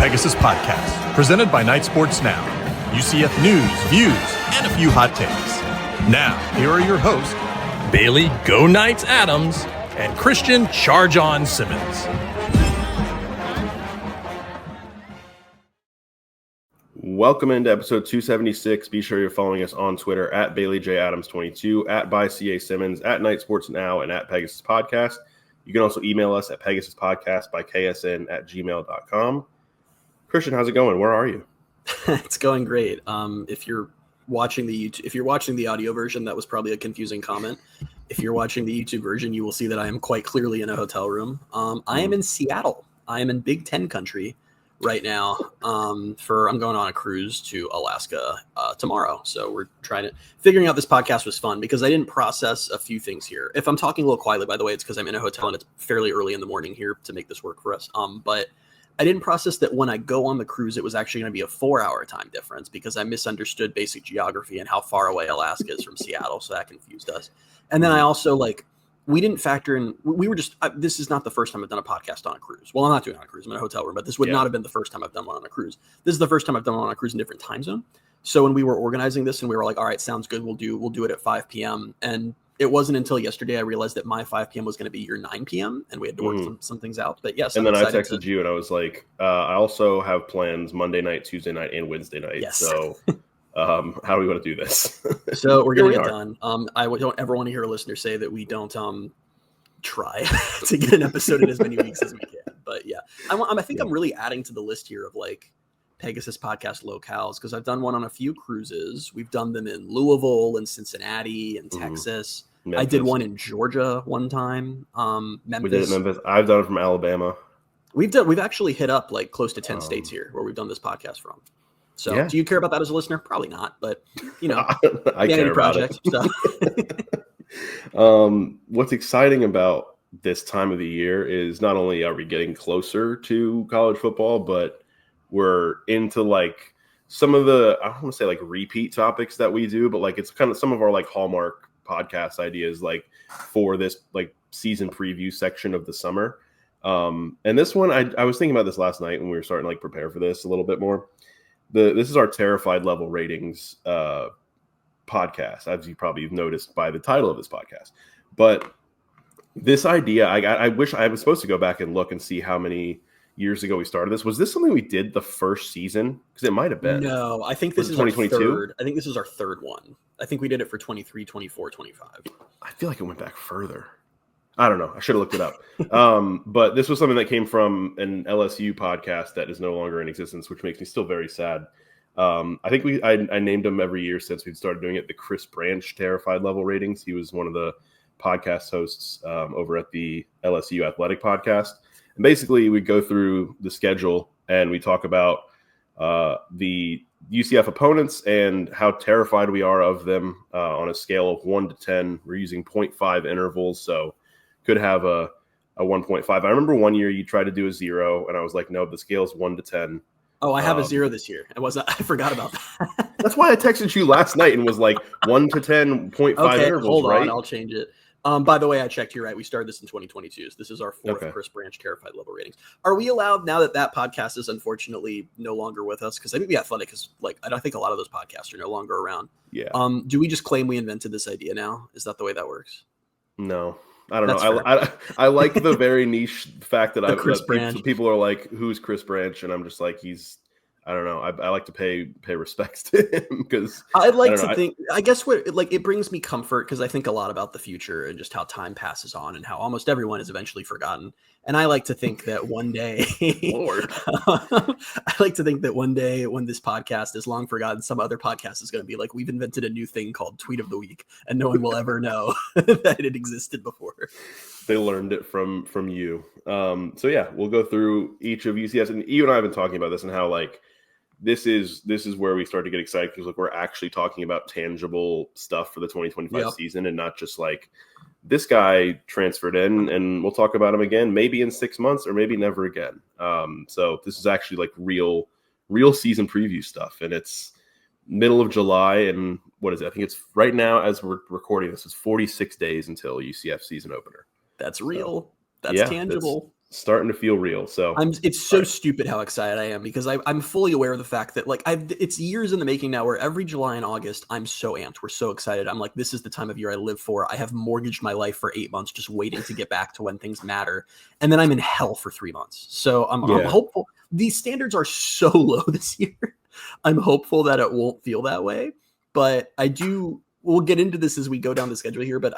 Pegasus Podcast, presented by Night Sports Now. UCF news, views, and a few hot takes. Now, here are your hosts, Bailey Go Knights Adams and Christian Charge On Simmons. Welcome into episode 276. Be sure you're following us on Twitter at BaileyJAdams22, at @ByCASimmons, at Night Sports Now, and at Pegasus Podcast. You can also email us at PegasusPodcast@ksn@gmail.com. Christian, how's it going? Where are you? It's going great. If you're watching the audio version, that was probably a confusing comment. If you're watching the YouTube version, you will see that I am quite clearly in a hotel room. I am in Seattle. I am in Big Ten country right now. I'm going on a cruise to Alaska tomorrow. So we're figuring out this podcast was fun because I didn't process a few things here. If I'm talking a little quietly, by the way, it's because I'm in a hotel and it's fairly early in the morning here to make this work for us. But I didn't process that when I go on the cruise, it was actually going to be a 4-hour time difference because I misunderstood basic geography and how far away Alaska is from Seattle. So that confused us. And then I also we didn't factor in, we were just, this is not the first time I've done a podcast on a cruise. Well, I'm not doing it on a cruise. I'm in a hotel room, but this would not have been the first time I've done one on a cruise. This is the first time I've done one on a cruise in a different time zone. So when we were organizing this and we were like, all right, sounds good. We'll do it at 5 p.m. And it wasn't until yesterday I realized that my 5 p.m. was going to be your 9 p.m. and we had to work some things out. But yes. And then I texted you and I was like, I also have plans Monday night, Tuesday night, and Wednesday night. Yes. So how do we want to do this? So we're going to get done. I don't ever want to hear a listener say that we don't try to get an episode in as many weeks as we can. But yeah, I think I'm really adding to the list here of Pegasus Podcast locales because I've done one on a few cruises. We've done them in Louisville and Cincinnati and Texas. Memphis. I did one in Georgia one time. Memphis. We did it in Memphis. I've done it from Alabama. We've actually hit up close to 10 states here where we've done this podcast from. So yeah. Do you care about that as a listener? Probably not, but I care about it. So. What's exciting about this time of the year is not only are we getting closer to college football, but we're into some of the, I don't want to say repeat topics that we do, but it's kind of some of our hallmark podcast ideas for this season preview section of the summer. And this one, I was thinking about this last night when we were starting to prepare for this a little bit more. This is our terrified level ratings podcast, as you probably have noticed by the title of this podcast. But this idea, I wish I was supposed to go back and look and see how many years ago we started this. Was this something we did the first season? Because it might have been. No, I think this is 2022. I think this is our third one. I think we did it for 23, 24, 25. I feel like it went back further. I don't know. I should have looked it up. But this was something that came from an LSU podcast that is no longer in existence, which makes me still very sad. I think I named him every year since we started doing it, the Chris Branch Terrified Level Ratings. He was one of the podcast hosts over at the LSU Athletic Podcast. And basically, we go through the schedule and we talk about the UCF opponents and how terrified we are of them on a scale of 1 to 10. We're using 0.5 intervals, so could have a 1.5. I remember one year you tried to do a 0, and I was like, no, the scale is 1 to 10. Oh, I have a 0 this year. I forgot about that. That's why I texted you last night and was like 1 to 10, 0.5 intervals, hold on, right? I'll change it. By the way, I checked. You're right. We started this in 2022. So this is our fourth Chris Branch Terrified Level Ratings. Are we allowed, now that podcast is unfortunately no longer with us, because I think The Athletic is I think a lot of those podcasts are no longer around. Yeah. Do we just claim we invented this idea now? Is that the way that works? No. I don't know. I like the very niche fact that people are like, who's Chris Branch? And I'm just like, I don't know. I like to pay respects to him because I'd like to think. I guess what it brings me comfort because I think a lot about the future and just how time passes on and how almost everyone is eventually forgotten. And I like to think that one day, Lord, I like to think that one day when this podcast is long forgotten, some other podcast is going to be like, we've invented a new thing called Tweet of the Week, and no one will ever know that it existed before. They learned it from you. So yeah, we'll go through each of UCS, and you and I have been talking about this and how this is where we start to get excited because we're actually talking about tangible stuff for the 2025 season and not just this guy transferred in and we'll talk about him again, maybe in 6 months or maybe never again. So this is actually real season preview stuff. And it's middle of July. And what is it? I think it's right now as we're recording this, it's 46 days until UCF season opener. That's real. That's tangible. starting to feel real. So it's so stupid how excited I am because I'm fully aware of the fact that like it's years in the making now where every July and August I'm so amped. We're so excited. I'm like, this is the time of year I live for. I have mortgaged my life for 8 months just waiting to get back to when things matter. And then I'm in hell for 3 months. So I'm hopeful. These standards are so low this year. I'm hopeful that it won't feel that way. But we'll get into this as we go down the schedule here, but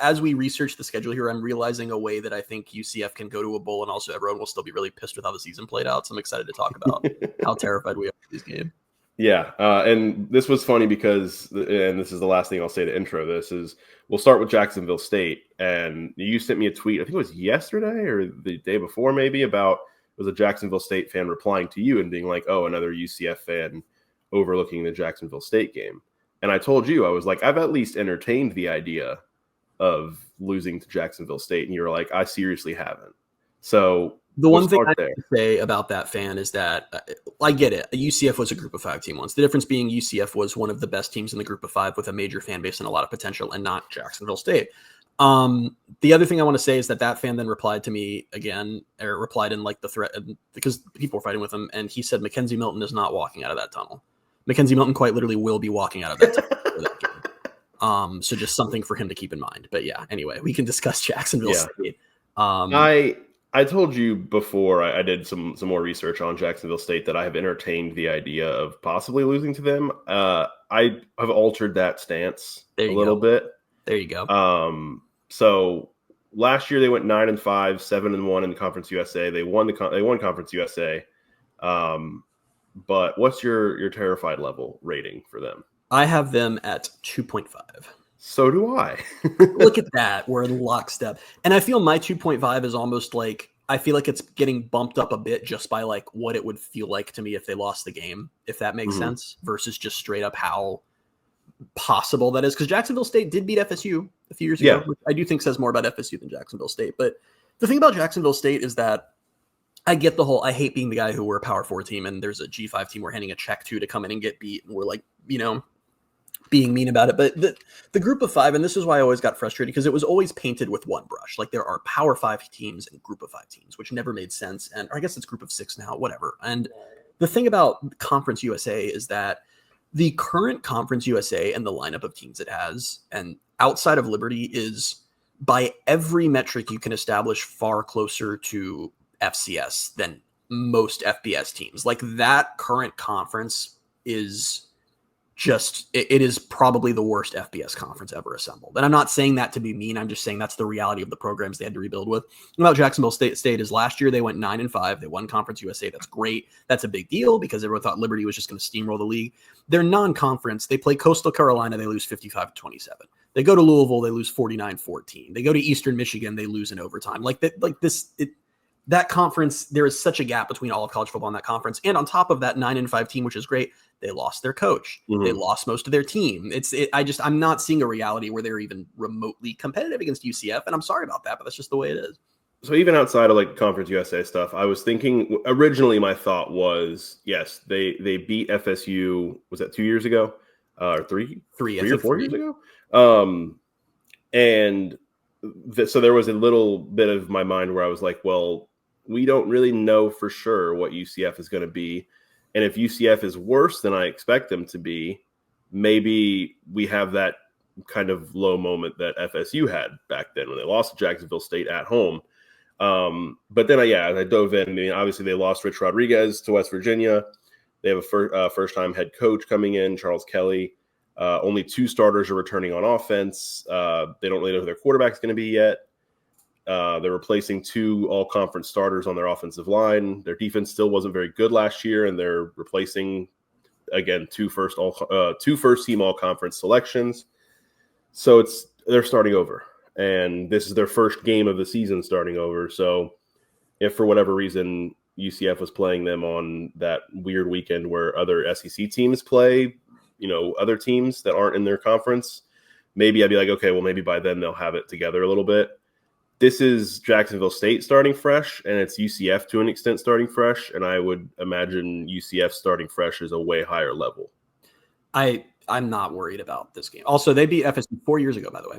as we research the schedule here, I'm realizing a way that I think UCF can go to a bowl, and also everyone will still be really pissed with how the season played out. So I'm excited to talk about how terrified we are of this game. Yeah, and this was funny because, and this is the last thing I'll say to intro this, is we'll start with Jacksonville State, and you sent me a tweet, I think it was yesterday or the day before maybe, about it was a Jacksonville State fan replying to you and being like, oh, another UCF fan overlooking the Jacksonville State game. And I told you, I was like, I've at least entertained the idea of losing to Jacksonville State. And you were like, I seriously haven't. So the one thing I have to say about that fan is that I get it. UCF was a group of 5 team once. The difference being UCF was one of the best teams in the group of 5 with a major fan base and a lot of potential, and not Jacksonville State. The other thing I want to say is that fan then replied to me again, or replied in like the threat, because people were fighting with him. And he said, Mackenzie Milton is not walking out of that tunnel. Mackenzie Milton quite literally will be walking out of that tunnel. So just something for him to keep in mind. But yeah, anyway, we can discuss Jacksonville State. I told you before I did some more research on Jacksonville State that I have entertained the idea of possibly losing to them. I have altered that stance a little bit. There you go. So last year they went 9-5, 7-1 in Conference USA. They won Conference USA. But what's your terrified level rating for them? I have them at 2.5. So do I. Look at that. We're in lockstep. And I feel my 2.5 is almost like, I feel like it's getting bumped up a bit just by like what it would feel like to me if they lost the game, if that makes sense, versus just straight up how possible that is. Because Jacksonville State did beat FSU a few years ago, which I do think says more about FSU than Jacksonville State. But the thing about Jacksonville State is that I get the whole, I hate being the guy who we're a Power 4 team and there's a G5 team we're handing a check to come in and get beat. And we're like, being mean about it. But the group of 5, and this is why I always got frustrated, because it was always painted with one brush. Like there are Power 5 teams and group of 5 teams, which never made sense. And or I guess it's group of 6 now, whatever. And the thing about Conference USA is that the current Conference USA and the lineup of teams it has, and outside of Liberty, is by every metric you can establish far closer to FCS than most FBS teams. Like that current conference is just, it is probably the worst FBS conference ever assembled. And I'm not saying that to be mean. I'm just saying that's the reality of the programs they had to rebuild with. About Jacksonville State is last year they went 9-5. They won Conference USA. That's great. That's a big deal because everyone thought Liberty was just going to steamroll the league. They're non-conference. They play Coastal Carolina. They lose 55-27. They go to Louisville. They lose 49-14. They go to Eastern Michigan. They lose in overtime. That conference, there is such a gap between all of college football and that conference. And on top of that 9-5 team, which is great, they lost their coach. They lost most of their team. I'm not seeing a reality where they're even remotely competitive against UCF. And I'm sorry about that, but that's just the way it is. So even outside of like Conference USA stuff, I was thinking originally my thought was, yes, they beat FSU. Was that 2 years ago? Or three or 4 years ago? So there was a little bit of my mind where I was like, well, we don't really know for sure what UCF is going to be. And if UCF is worse than I expect them to be, maybe we have that kind of low moment that FSU had back then when they lost to Jacksonville State at home. But then I dove in. I mean, obviously they lost Rich Rodriguez to West Virginia. They have a first-time head coach coming in, Charles Kelly. Only 2 starters are returning on offense. They don't really know who their quarterback is going to be yet. They're replacing 2 all-conference starters on their offensive line. Their defense still wasn't very good last year, and they're replacing, again, 2 first-team all-conference selections. So they're starting over, and this is their first game of the season starting over. So if for whatever reason UCF was playing them on that weird weekend where other SEC teams play, other teams that aren't in their conference, maybe I'd be like, okay, well, maybe by then they'll have it together a little bit. This is Jacksonville State starting fresh, and it's UCF to an extent starting fresh, and I would imagine UCF starting fresh is a way higher level. I'm not worried about this game. Also, they beat FSU 4 years ago, by the way.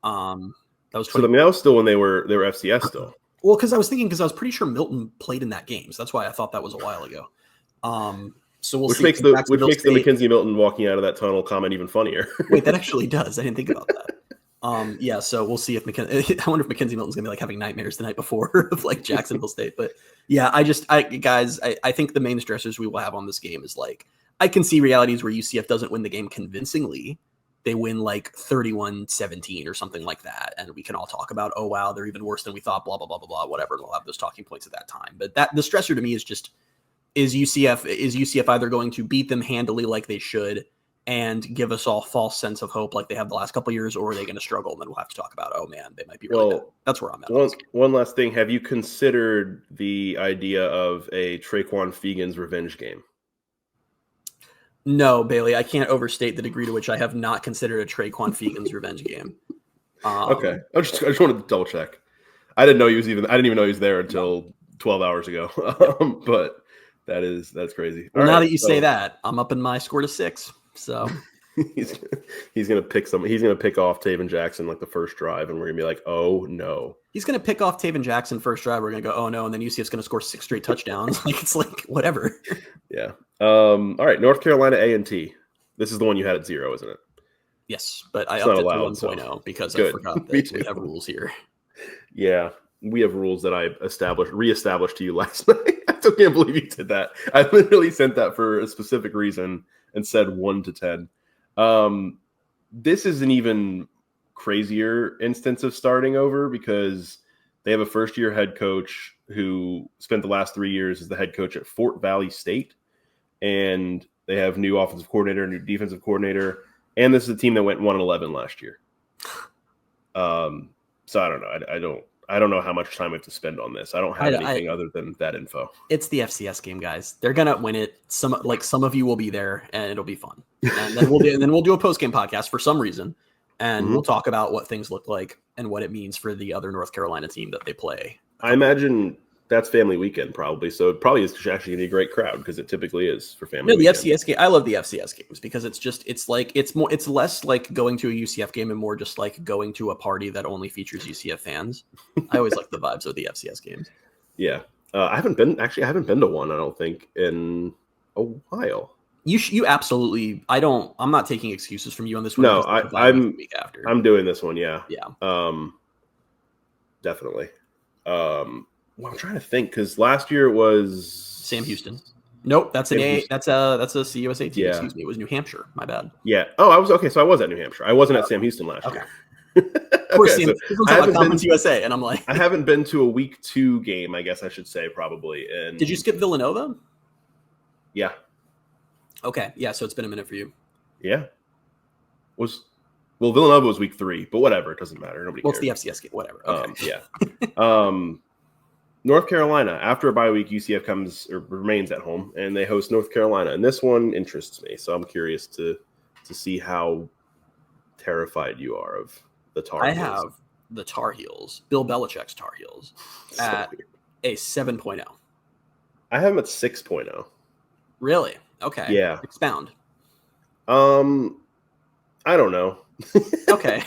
That was 20. So that was still when they were FCS still. Well, because I was pretty sure Milton played in that game, so that's why I thought that was a while ago. So we'll see. Which makes the Mackenzie Milton walking out of that tunnel comment even funnier. Wait, that actually does. I didn't think about that. Yeah, so we'll see if I wonder if Mackenzie Milton's gonna be like having nightmares the night before of like Jacksonville State. But yeah, I think the main stressors we will have on this game is like I can see realities where UCF doesn't win the game convincingly. They win like 31-17 or something like that. And we can all talk about, oh, wow, they're even worse than we thought, blah, blah, blah, blah, blah, whatever. And we'll have those talking points at that time. But the stressor to me is just, is UCF either going to beat them handily like they should and give us all false sense of hope like they have the last couple of years, or are they going to struggle? And then we'll have to talk about, oh, man, they might be really bad. That's where I'm at. One last thing. Have you considered the idea of a Traquan Fegans revenge game? No, Bailey, I can't overstate the degree to which I have not considered a Traquan Fegans revenge game. Okay, I just wanted to double check. I didn't even know he was there until 12 hours ago. But that's crazy. Well, now that you say that, I'm up in my score to 6. So he's gonna pick off Taven Jackson like the first drive, and we're gonna be like, oh no. He's gonna pick off Taven Jackson first drive. We're gonna go, oh no, and then UCF's gonna score 6 straight touchdowns. It's like whatever. Yeah. All right, North Carolina A&T. This is the one you had at 0, isn't it? Yes, but I upped it to 1.0 because I forgot that we have rules here. Yeah, we have rules that I reestablished to you last night. I still can't believe you did that. I literally sent that for a specific reason and said 1 to 10. This is an even crazier instance of starting over because they have a first-year head coach who spent the last 3 years as the head coach at Fort Valley State. And they have new offensive coordinator, new defensive coordinator, and this is a team that went 1-11 last year. So I don't know. I don't know how much time I have to spend on this. I don't have anything other than that info. It's the FCS game, guys. They're gonna win it. Some of you will be there, and it'll be fun. And then we'll do a post game podcast for some reason, and we'll talk about what things look like and what it means for the other North Carolina team that they play. I imagine that's family weekend probably. So it probably is actually going to be a great crowd because it typically is for family weekend. The FCS game. I love the FCS games because it's less like going to a UCF game and more just like going to a party that only features UCF fans. I always like the vibes of the FCS games. Yeah. I haven't been to one, I don't think, in a while. You absolutely. I'm not taking excuses from you on this one. No, I'm week after. I'm doing this one. Yeah. Yeah. Definitely. Well, I'm trying to think because last year it was Sam Houston. Nope, that's a CUSA team. Yeah. Excuse me, it was New Hampshire. My bad. Yeah. Oh, I was okay. So I was at New Hampshire. I wasn't at Sam Houston last year. Of course, Sam Houston's at Conference USA, and I'm like, I haven't been to a week 2 game. I guess I should say probably. And did you skip Villanova? Yeah. Okay. Yeah. So it's been a minute for you. Yeah. Villanova was week 3, but whatever. It doesn't matter. Nobody cares. It's the FCS game. Whatever. Okay. Yeah. North Carolina, after a bye week, UCF remains at home, and they host North Carolina. And this one interests me, so I'm curious to see how terrified you are of the Tar Heels. I have the Tar Heels, Bill Belichick's Tar Heels, at a 7.0. I have them at 6.0. Really? Okay. Yeah. Expound. I don't know. Okay.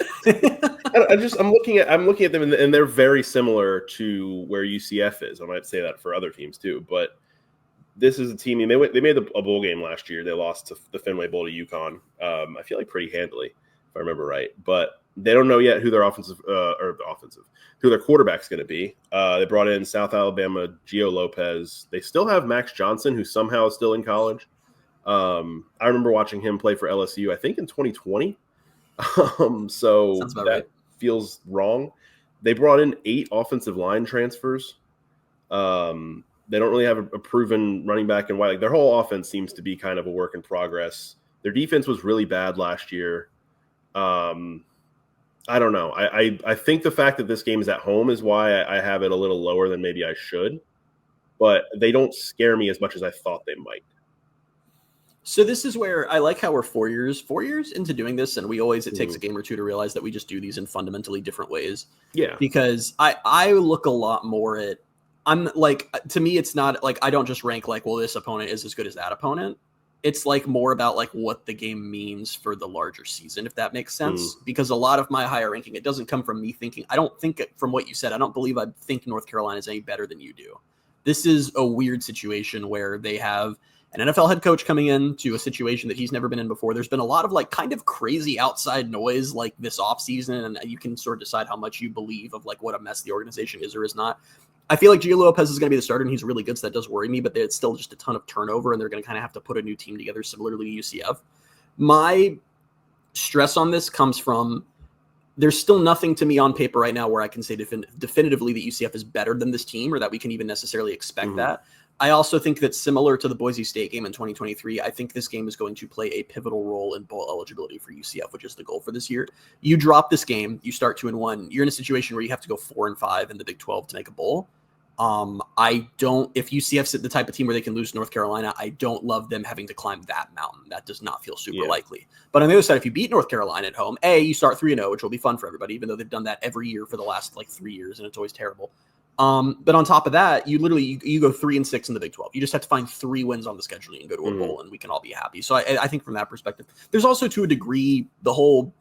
I'm looking at them, and they're very similar to where UCF is. I might say that for other teams too, but this is a team. They made a bowl game last year. They lost to the Fenway Bowl to UConn. I feel like pretty handily, if I remember right. But they don't know yet who their who their quarterback's going to be. They brought in South Alabama Gio Lopez. They still have Max Johnson, who somehow is still in college. I remember watching him play for LSU, I think in 2020. So that right. Feels wrong. They brought in 8 offensive line transfers. They don't really have a proven running back and wide. Like, their whole offense seems to be kind of a work in progress. Their defense was really bad last year. I don't know. I think the fact that this game is at home is why I have it a little lower than maybe I should. But they don't scare me as much as I thought they might. So this is where I like how we're 4 years into doing this, and it takes a game or two to realize that we just do these in fundamentally different ways. Yeah. Because I look a lot more at, I'm like, to me, it's not like I don't just rank like, well, this opponent is as good as that opponent. It's like more about like what the game means for the larger season, if that makes sense. Because a lot of my higher ranking, it doesn't come from me thinking. I don't think from what you said. I don't believe I think North Carolina is any better than you do. This is a weird situation where they have an NFL head coach coming into a situation that he's never been in before. There's been a lot of like kind of crazy outside noise like this offseason, and you can sort of decide how much you believe of like what a mess the organization is or is not. I feel like Gio Lopez is going to be the starter, and he's really good, so that does worry me, but it's still just a ton of turnover, and they're going to kind of have to put a new team together similarly to UCF. My stress on this comes from there's still nothing to me on paper right now where I can say definitively that UCF is better than this team or that we can even necessarily expect that. I also think that similar to the Boise State game in 2023, I think this game is going to play a pivotal role in bowl eligibility for UCF, which is the goal for this year. You drop this game, you start 2-1, you're in a situation where you have to go 4-5 in the Big 12 to make a bowl. If UCF's the type of team where they can lose to North Carolina, I don't love them having to climb that mountain. That does not feel super likely. But on the other side, if you beat North Carolina at home, you start 3-0, which will be fun for everybody, even though they've done that every year for the last like 3 years, and it's always terrible. But on top of that, you literally you go 3-6 in the Big 12. You just have to find 3 wins on the schedule and go to a bowl, and we can all be happy. So I think from that perspective, there's also to a degree the whole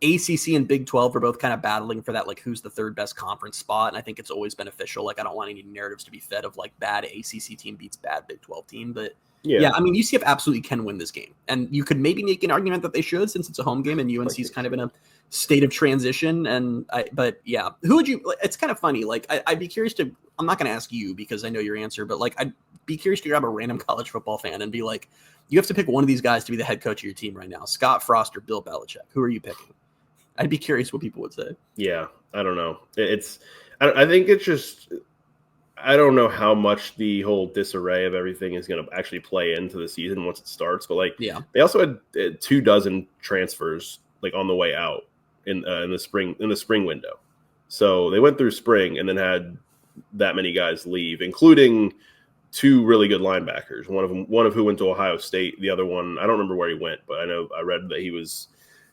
ACC and Big 12 are both kind of battling for that, like who's the third best conference spot. And I think it's always beneficial. Like I don't want any narratives to be fed of like bad ACC team beats bad Big 12 team. But yeah, I mean, UCF absolutely can win this game. And you could maybe make an argument that they should since it's a home game and UNC is kind of in a state of transition. But yeah, who would you, it's kind of funny. Like I'd be curious to, I'm not going to ask you because I know your answer, but like I'd be curious to grab a random college football fan and be like, you have to pick one of these guys to be the head coach of your team right now. Scott Frost or Bill Belichick. Who are you picking? I'd be curious what people would say. Yeah, I don't know. I think it's just, I don't know how much the whole disarray of everything is going to actually play into the season once it starts. But like, they also had 24 transfers like on the way out in the spring window. So they went through spring and then had that many guys leave, including 2 really good linebackers. One of who went to Ohio State. The other one, I don't remember where he went, but I read that he was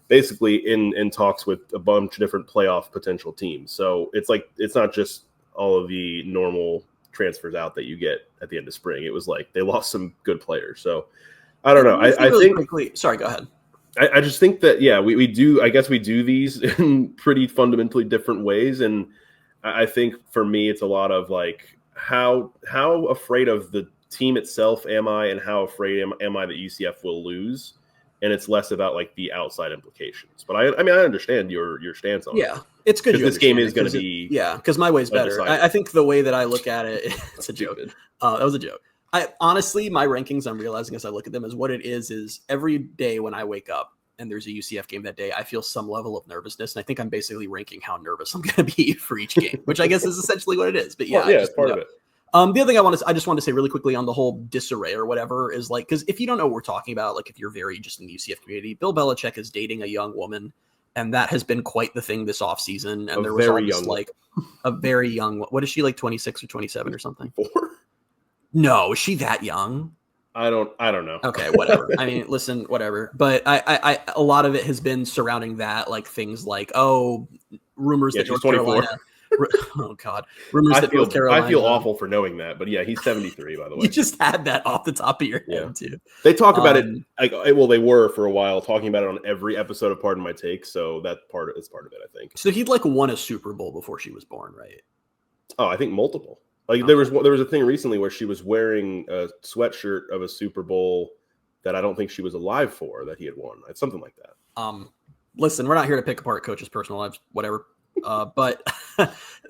basically in talks with a bunch of different playoff potential teams. So it's like, it's not just all of the normal transfers out that you get at the end of spring. It was like they lost some good players. So I don't know. I think quickly, sorry, go ahead. I just think that, we do, I guess we do these in pretty fundamentally different ways. And I think for me, it's a lot of like, how afraid of the team itself am I, and how afraid am I that UCF will lose? And it's less about like the outside implications. But I understand your stance on it. Yeah, it's good. This game is going to be because my way's better. I think the way that I look at it, it's a joke. That was a joke. Honestly, my rankings, I'm realizing as I look at them, is what it is every day when I wake up and there's a UCF game that day, I feel some level of nervousness. And I think I'm basically ranking how nervous I'm going to be for each game, which I guess is essentially what it is. But it's part of it. The other thing I just want to say really quickly on the whole disarray or whatever is like, because if you don't know what we're talking about, like if you're very just in the UCF community, Bill Belichick is dating a young woman, and that has been quite the thing this offseason. And there was always like a very young, what is she, like 26 or 27 or something? 4? No, is she that young? I don't know. Okay, whatever. I mean, listen, whatever. But I a lot of it has been surrounding that, like things like, rumors that North 24. Carolina. Oh God! Rumors that North Carolina. I feel awful for knowing that, but yeah, he's 73 by the way. You just had that off the top of your head too. They talk about it. They were for a while talking about it on every episode of Pardon My Take. So that part is part of it, I think. So he'd like won a Super Bowl before she was born, right? Oh, I think multiple. Like there was a thing recently where she was wearing a sweatshirt of a Super Bowl that I don't think she was alive for that he had won. It's something like that. Listen, we're not here to pick apart coaches' personal lives, whatever. But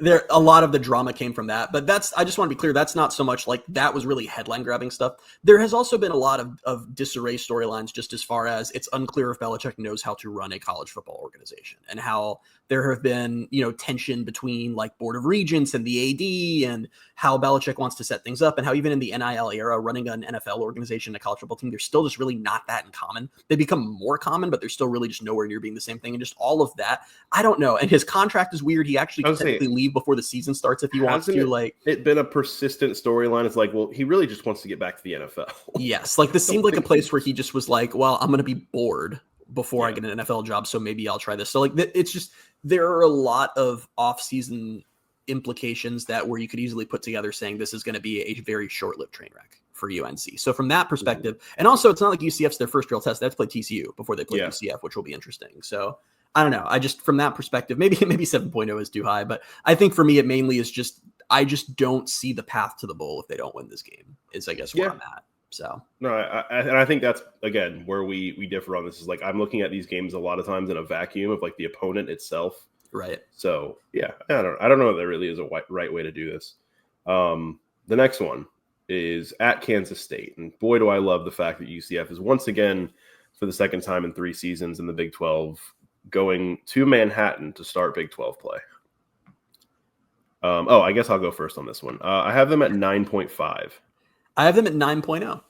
there, a lot of the drama came from that. But I just want to be clear, that's not so much like that was really headline grabbing stuff. There has also been a lot of disarray storylines, just as far as it's unclear if Belichick knows how to run a college football organization, and how there have been, tension between like Board of Regents and the AD, and how Belichick wants to set things up, and how even in the NIL era, running an NFL organization, a college football team, there's still just really not that in common. They become more common, but they're still really just nowhere near being the same thing. And just all of that, I don't know. And his contract is weird. He actually can technically leave before the season starts if he wants to. Like, it's been a persistent storyline. It's like, well, he really just wants to get back to the NFL. Yes, like this seemed like a place where he just was like, well, I'm going to be bored before I get an NFL job, so maybe I'll try this. So like, it's just, there are a lot of off-season implications that where you could easily put together saying this is going to be a very short-lived train wreck for UNC. So from that perspective, and also it's not like UCF's their first real test. They have to play TCU before they play UCF, which will be interesting. So I don't know. I just, from that perspective, maybe 7.0 is too high, but I think for me, it mainly is just, I just don't see the path to the bowl if they don't win this game is, I guess, where I'm at. So no, I think that's, again, where we differ on this is like, I'm looking at these games a lot of times in a vacuum of like the opponent itself. Right. So yeah, I don't know if there really is a right way to do this. The next one is at Kansas State. And boy, do I love the fact that UCF is once again, for the second time in 3 seasons in the Big 12, going to Manhattan to start Big 12 play. I guess I'll go first on this one. I have them at 9.5. I have them at 9.0.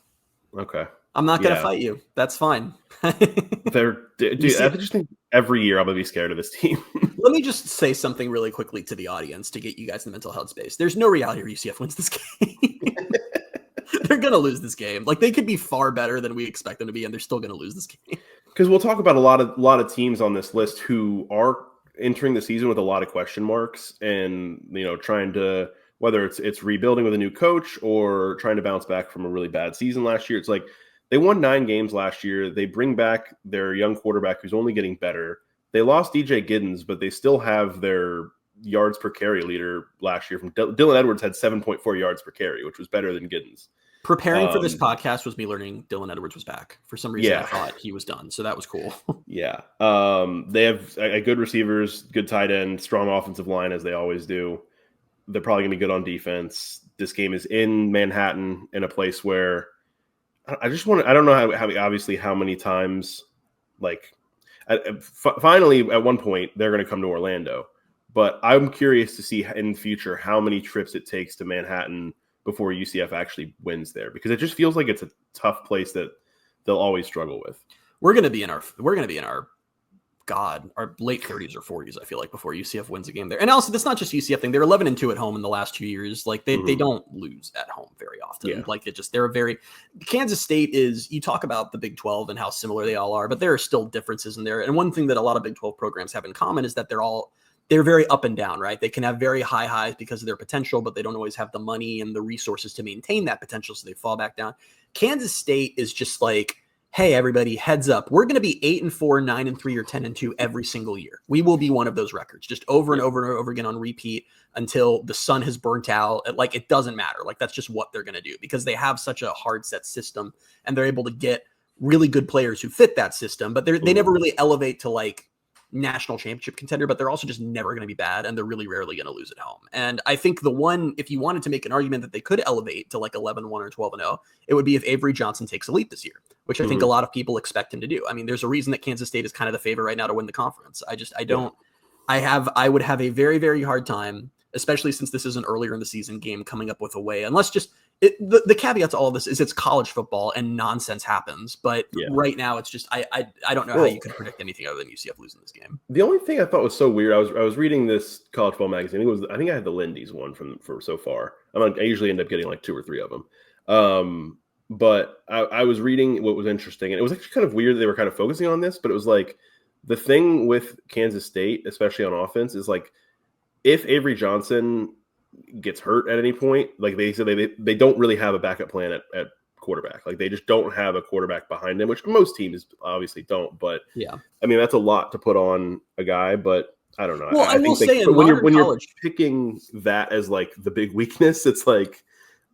Okay. I'm not going to fight you. That's fine. Dude, I just think every year I'm going to be scared of this team. Let me just say something really quickly to the audience to get you guys in the mental health space. There's no reality where UCF wins this game. They're going to lose this game. Like, they could be far better than we expect them to be, and they're still going to lose this game. Because we'll talk about a lot of teams on this list who are entering the season with a lot of question marks and, trying to, whether it's rebuilding with a new coach or trying to bounce back from a really bad season last year. It's like they won 9 games last year. They bring back their young quarterback who's only getting better. They lost DJ Giddens, but they still have their yards per carry leader last year. From Dylan Edwards had 7.4 yards per carry, which was better than Giddens. Preparing for this podcast was me learning Dylan Edwards was back. For some reason, I thought he was done. So that was cool. Yeah. They have good receivers, good tight end, strong offensive line, as they always do. They're probably going to be good on defense. This game is in Manhattan, in a place where I don't know how many times, finally at one point they're going to come to Orlando, but I'm curious to see in the future how many trips it takes to Manhattan before UCF actually wins there, because it just feels like it's a tough place that they'll always struggle with. We're going to be in our late 30s or 40s, I feel like, before UCF wins a game there. And also, that's not just UCF thing. They're 11-2 at home in the last 2 years. Like, they don't lose at home very often. Yeah. Like, Kansas State is, you talk about the Big 12 and how similar they all are, but there are still differences in there. And one thing that a lot of Big 12 programs have in common is that they're very up and down, right? They can have very high highs because of their potential, but they don't always have the money and the resources to maintain that potential, so they fall back down. Kansas State is just like, hey, everybody, heads up. We're going to be 8-4, 9-3, or 10-2 every single year. We will be one of those records, just over and over and over again on repeat until the sun has burnt out. Like, it doesn't matter. Like, that's just what they're going to do because they have such a hard set system and they're able to get really good players who fit that system, but they never really elevate to like national championship contender, but they're also just never going to be bad, and they're really rarely going to lose at home. And I think the one, if you wanted to make an argument that they could elevate to like 11-1 or 12-0, it would be if Avery Johnson takes a leap this year, which I think a lot of people expect him to do. I mean, there's a reason that Kansas State is kind of the favorite right now to win the conference. I would have a very, very hard time, especially since this is an earlier in the season game, coming up with a way, unless the caveat to all of this is it's college football and nonsense happens. But right now it's just, I don't know how you could predict anything other than UCF losing this game. The only thing I thought was so weird, I was reading this college football magazine. I think I had the Lindy's one for so far. I usually end up getting like 2 or 3 of them. But I was reading what was interesting, and it was actually kind of weird that they were kind of focusing on this, but it was like the thing with Kansas State, especially on offense, is like if Avery Johnson gets hurt at any point, like they said, they don't really have a backup plan at quarterback. Like they just don't have a quarterback behind him, which most teams obviously don't. But yeah, I mean, that's a lot to put on a guy, but I don't know. Well, I will say when you're picking that as like the big weakness, it's like,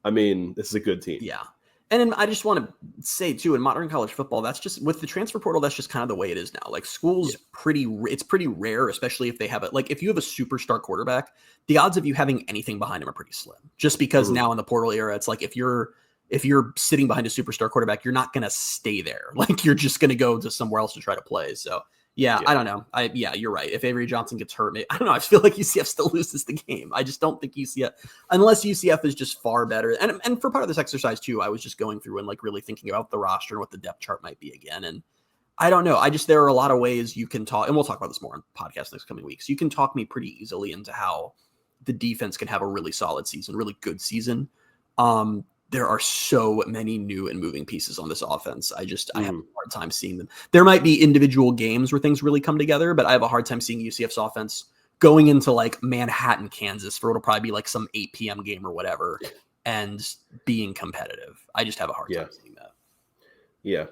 I mean, this is a good team. Yeah. And then I just want to say too, in modern college football, that's just with the transfer portal, that's just kind of the way it is now. Like schools, it's pretty rare, especially if they have it. Like if you have a superstar quarterback, the odds of you having anything behind him are pretty slim. Just because now in the portal era, it's like if you're sitting behind a superstar quarterback, you're not going to stay there. Like you're just going to go to somewhere else to try to play. So yeah, I don't know. You're right. If Avery Johnson gets hurt, I don't know. I feel like UCF still loses the game. I just don't think UCF, unless UCF is just far better. And for part of this exercise too, I was just going through and like really thinking about the roster and what the depth chart might be again. And I don't know. There are a lot of ways you can talk, and we'll talk about this more on podcast next coming weeks. You can talk me pretty easily into how the defense can have a really solid season, really good season. There are so many new and moving pieces on this offense. I have a hard time seeing them. There might be individual games where things really come together, but I have a hard time seeing UCF's offense going into like Manhattan, Kansas, for it'll probably be like some 8 p.m. game or whatever, and being competitive. I just have a hard time seeing that. Yeah.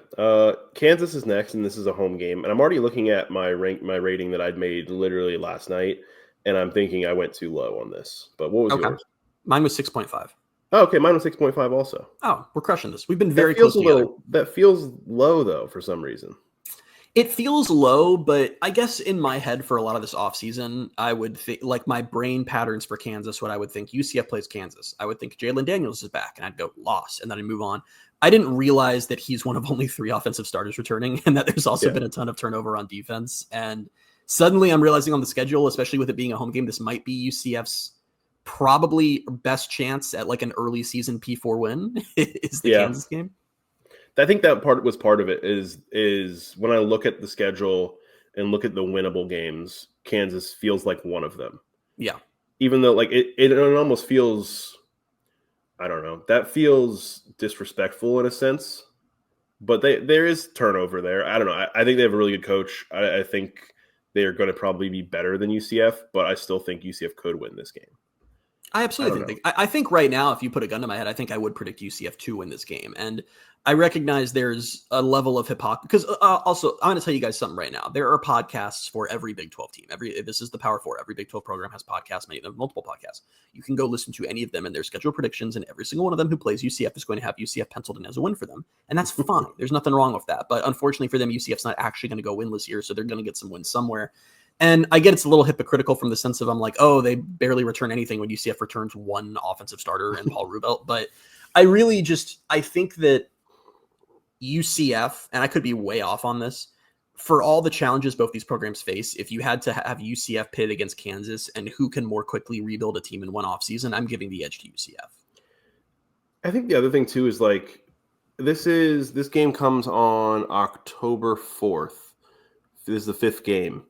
Kansas is next, and this is a home game. And I'm already looking at my rating that I'd made literally last night, and I'm thinking I went too low on this. But what was yours? Mine was 6.5. Oh, okay. Mine was 6.5 also. Oh, we're crushing this. We've been very close together. That feels low, though, for some reason. It feels low, but I guess in my head for a lot of this offseason, I would think, like my brain patterns for Kansas, what I would think, UCF plays Kansas. I would think Jalen Daniels is back, and I'd go loss, and then I'd move on. I didn't realize that he's one of only 3 offensive starters returning, and that there's also been a ton of turnover on defense. And suddenly I'm realizing on the schedule, especially with it being a home game, this might be UCF's probably best chance at like an early season P4 win is the Kansas game. I think that was part of it is when I look at the schedule and look at the winnable games, Kansas feels like one of them. Yeah. Even though like it almost feels, I don't know, that feels disrespectful in a sense, but there is turnover there. I don't know. I think they have a really good coach. I think they are going to probably be better than UCF, but I still think UCF could win this game. I absolutely think. I think right now, if you put a gun to my head, I think I would predict UCF to win this game. And I recognize there's a level of hypocrisy because also I'm going to tell you guys something right now. There are podcasts for every Big 12 team. This is the Power 4. Every Big 12 program has podcasts, many of them multiple podcasts. You can go listen to any of them and their schedule predictions, and every single one of them who plays UCF is going to have UCF penciled in as a win for them. And that's fine. There's nothing wrong with that. But unfortunately for them, UCF's not actually going to go winless here, so they're going to get some wins somewhere. And I get it's a little hypocritical from the sense of I'm like, oh, they barely return anything when UCF returns one offensive starter and Paul Rubelt. But I think that UCF, and I could be way off on this, for all the challenges both these programs face, if you had to have UCF pitted against Kansas and who can more quickly rebuild a team in one offseason, I'm giving the edge to UCF. I think the other thing too is like this game comes on October 4th. This is the 5th game.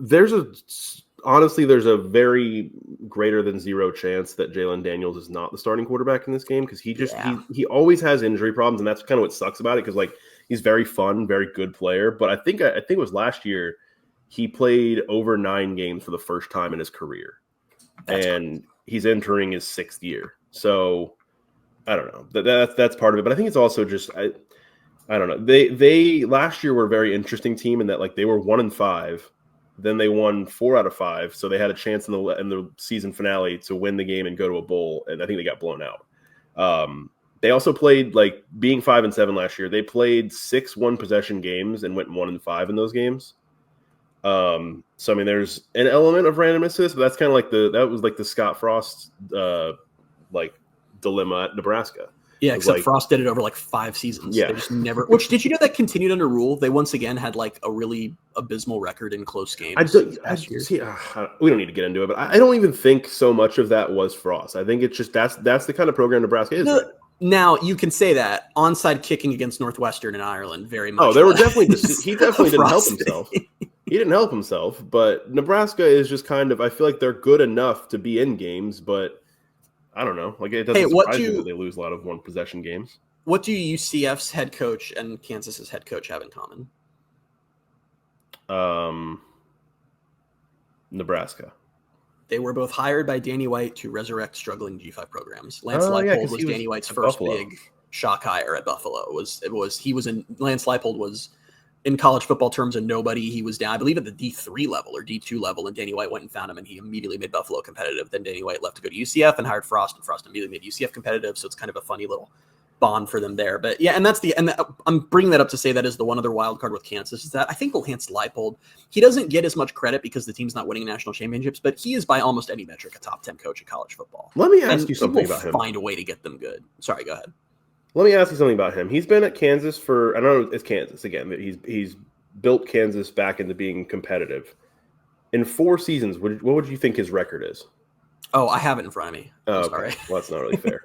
There's a very greater than 0 chance that Jalen Daniels is not the starting quarterback in this game because he always has injury problems, and that's kind of what sucks about it because like he's very fun, very good player. But I think it was last year he played over 9 games for the first time in his career, and he's entering his 6th year. So I don't know. That's part of it, but I think it's also just I don't know. They last year were a very interesting team in that like they were 1-5. Then they won 4 out of 5, so they had a chance in the season finale to win the game and go to a bowl, and I think they got blown out. They also played, like, being 5-7 last year, they played 6 one-possession games and went 1-5 in those games. So, I mean, there's an element of randomness to this, but that's kind of like that was like the Scott Frost, dilemma at Nebraska. Yeah, except Frost did it over like 5 seasons. Yeah. They just never. Which did you know that continued under Rule? They once again had like a really abysmal record in close games. We don't need to get into it, but I don't even think so much of that was Frost. I think it's just that's the kind of program Nebraska is. Right? Now you can say that onside kicking against Northwestern in Ireland very much. Oh, there were definitely he definitely didn't help himself. He didn't help himself, but Nebraska is just kind of. I feel like they're good enough to be in games, but. I don't know. Like it doesn't surprise me that they lose a lot of one possession games. What do UCF's head coach and Kansas's head coach have in common? Nebraska. They were both hired by Danny White to resurrect struggling G5 programs. Lance Leipold was Danny White's first big shock hire at Buffalo. Lance Leipold was in college football terms a nobody. He was down, I believe, at the D3 level or D2 level, and Danny White went and found him, and he immediately made Buffalo competitive. Then Danny White left to go to UCF and hired Frost, and Frost immediately made UCF competitive. So it's kind of a funny little bond for them there. But yeah, and I'm bringing that up to say that is the one other wild card with Kansas is that I think Lance Leipold, he doesn't get as much credit because the team's not winning national championships, but he is by almost any metric a top 10 coach in college football. Let me ask you something about him. Find a way to get them good. Sorry, go ahead. Let me ask you something about him. He's been at Kansas for, I don't know, it's Kansas again. He's built Kansas back into being competitive. In 4 seasons, what would you think his record is? Oh, I have it in front of me. Sorry. Well, that's not really fair.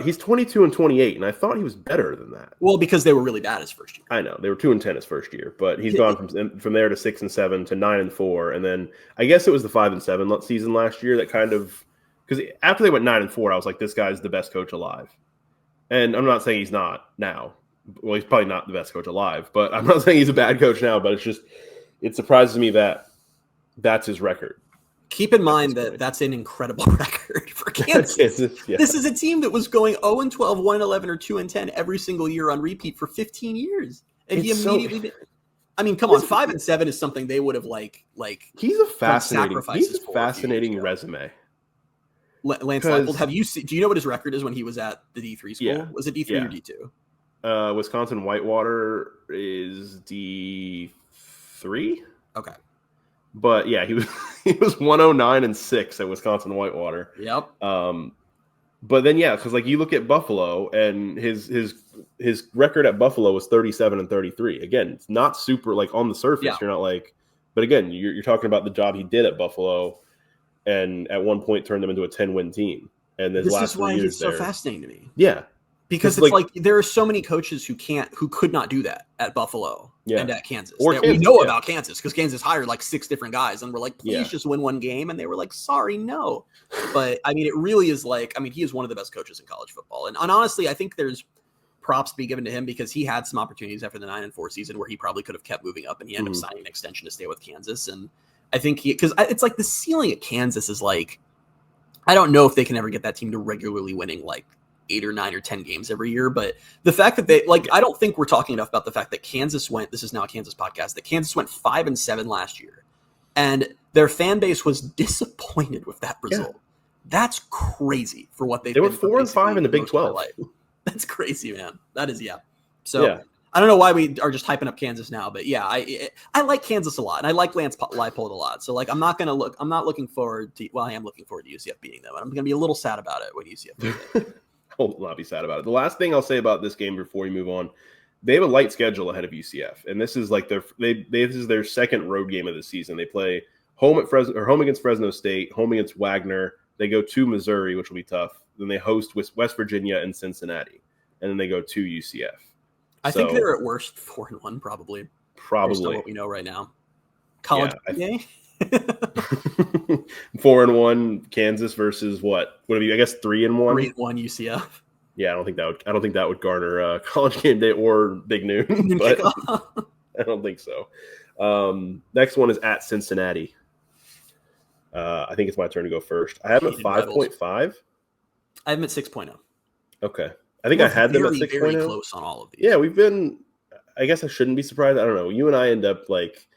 He's 22-28, and I thought he was better than that. Well, because they were really bad his first year. I know. They were 2-10 his first year, but he's gone from there to 6-7 to 9-4, and then I guess it was the 5-7 season last year that kind of – because after they went 9-4, I was like, this guy's the best coach alive. And I'm not saying he's not now. Well, he's probably not the best coach alive, but I'm not saying he's a bad coach now, but it surprises me that that's his record. Keep in mind that that's an incredible record for Kansas. This is a team that was going 0-12, 1-11, or 2-10 every single year on repeat for 15 years. And he immediately did. I mean, come on, 5-7 is something they would have like. He's a fascinating resume. Lance Leipold, do you know what his record is when he was at the D3 school? Yeah. Was it D3 or D2? Wisconsin Whitewater is D3. Okay. But yeah, he was 109-6 at Wisconsin Whitewater. Yep. But then because like you look at Buffalo and his record at Buffalo was 37-33. Again, it's not super like on the surface. Yeah. You're not like, but again, you're talking about the job he did at Buffalo, and at one point turned them into a 10-win team. And this is why he's so fascinating to me. Yeah. Because it's like there are so many coaches who could not do that at Buffalo and at Kansas. We know about Kansas because Kansas hired like 6 different guys and we're like, please just win one game. And they were like, sorry, no. But I mean, it really is like, I mean, he is one of the best coaches in college football. And honestly, I think there's props to be given to him because he had some opportunities after the 9-4 season where he probably could have kept moving up and he ended up signing an extension to stay with Kansas. And I think because it's like the ceiling at Kansas is like, I don't know if they can ever get that team to regularly winning like 8 or 9 or 10 games every year. But the fact that they I don't think we're talking enough about the fact that Kansas went, this is now a Kansas podcast, that Kansas went 5-7 last year and their fan base was disappointed with that result. Yeah. That's crazy for what they were 4-5 in the Big 12. That's crazy, man. That is, So I don't know why we are just hyping up Kansas now, but I like Kansas a lot and I like Lance Leipold a lot. So like, I'm not looking forward to, I am looking forward to UCF beating them. And I'm going to be a little sad about it when UCF beat them. I will not be sad about it. The last thing I'll say about this game before we move on, they have a light schedule ahead of UCF, and this is like this is their second road game of the season. They play home against Fresno State, home against Wagner. They go to Missouri, which will be tough. Then they host West Virginia and Cincinnati, and then they go to UCF. I think they're at worst 4-1, probably. Based on what we know right now. College game. 4-1 Kansas versus what would it be? I guess 3-1. 3-1 UCF. Yeah, I don't think that would garner College Game Day or Big Noon, but I don't think so. Next one is at Cincinnati. I think it's my turn to go first. I have them at 5.5. I have them at 6.0. Okay, I think I had them at 6.0. Very close on all of these. Yeah, we've been. I guess I shouldn't be surprised. I don't know. You and I end up like.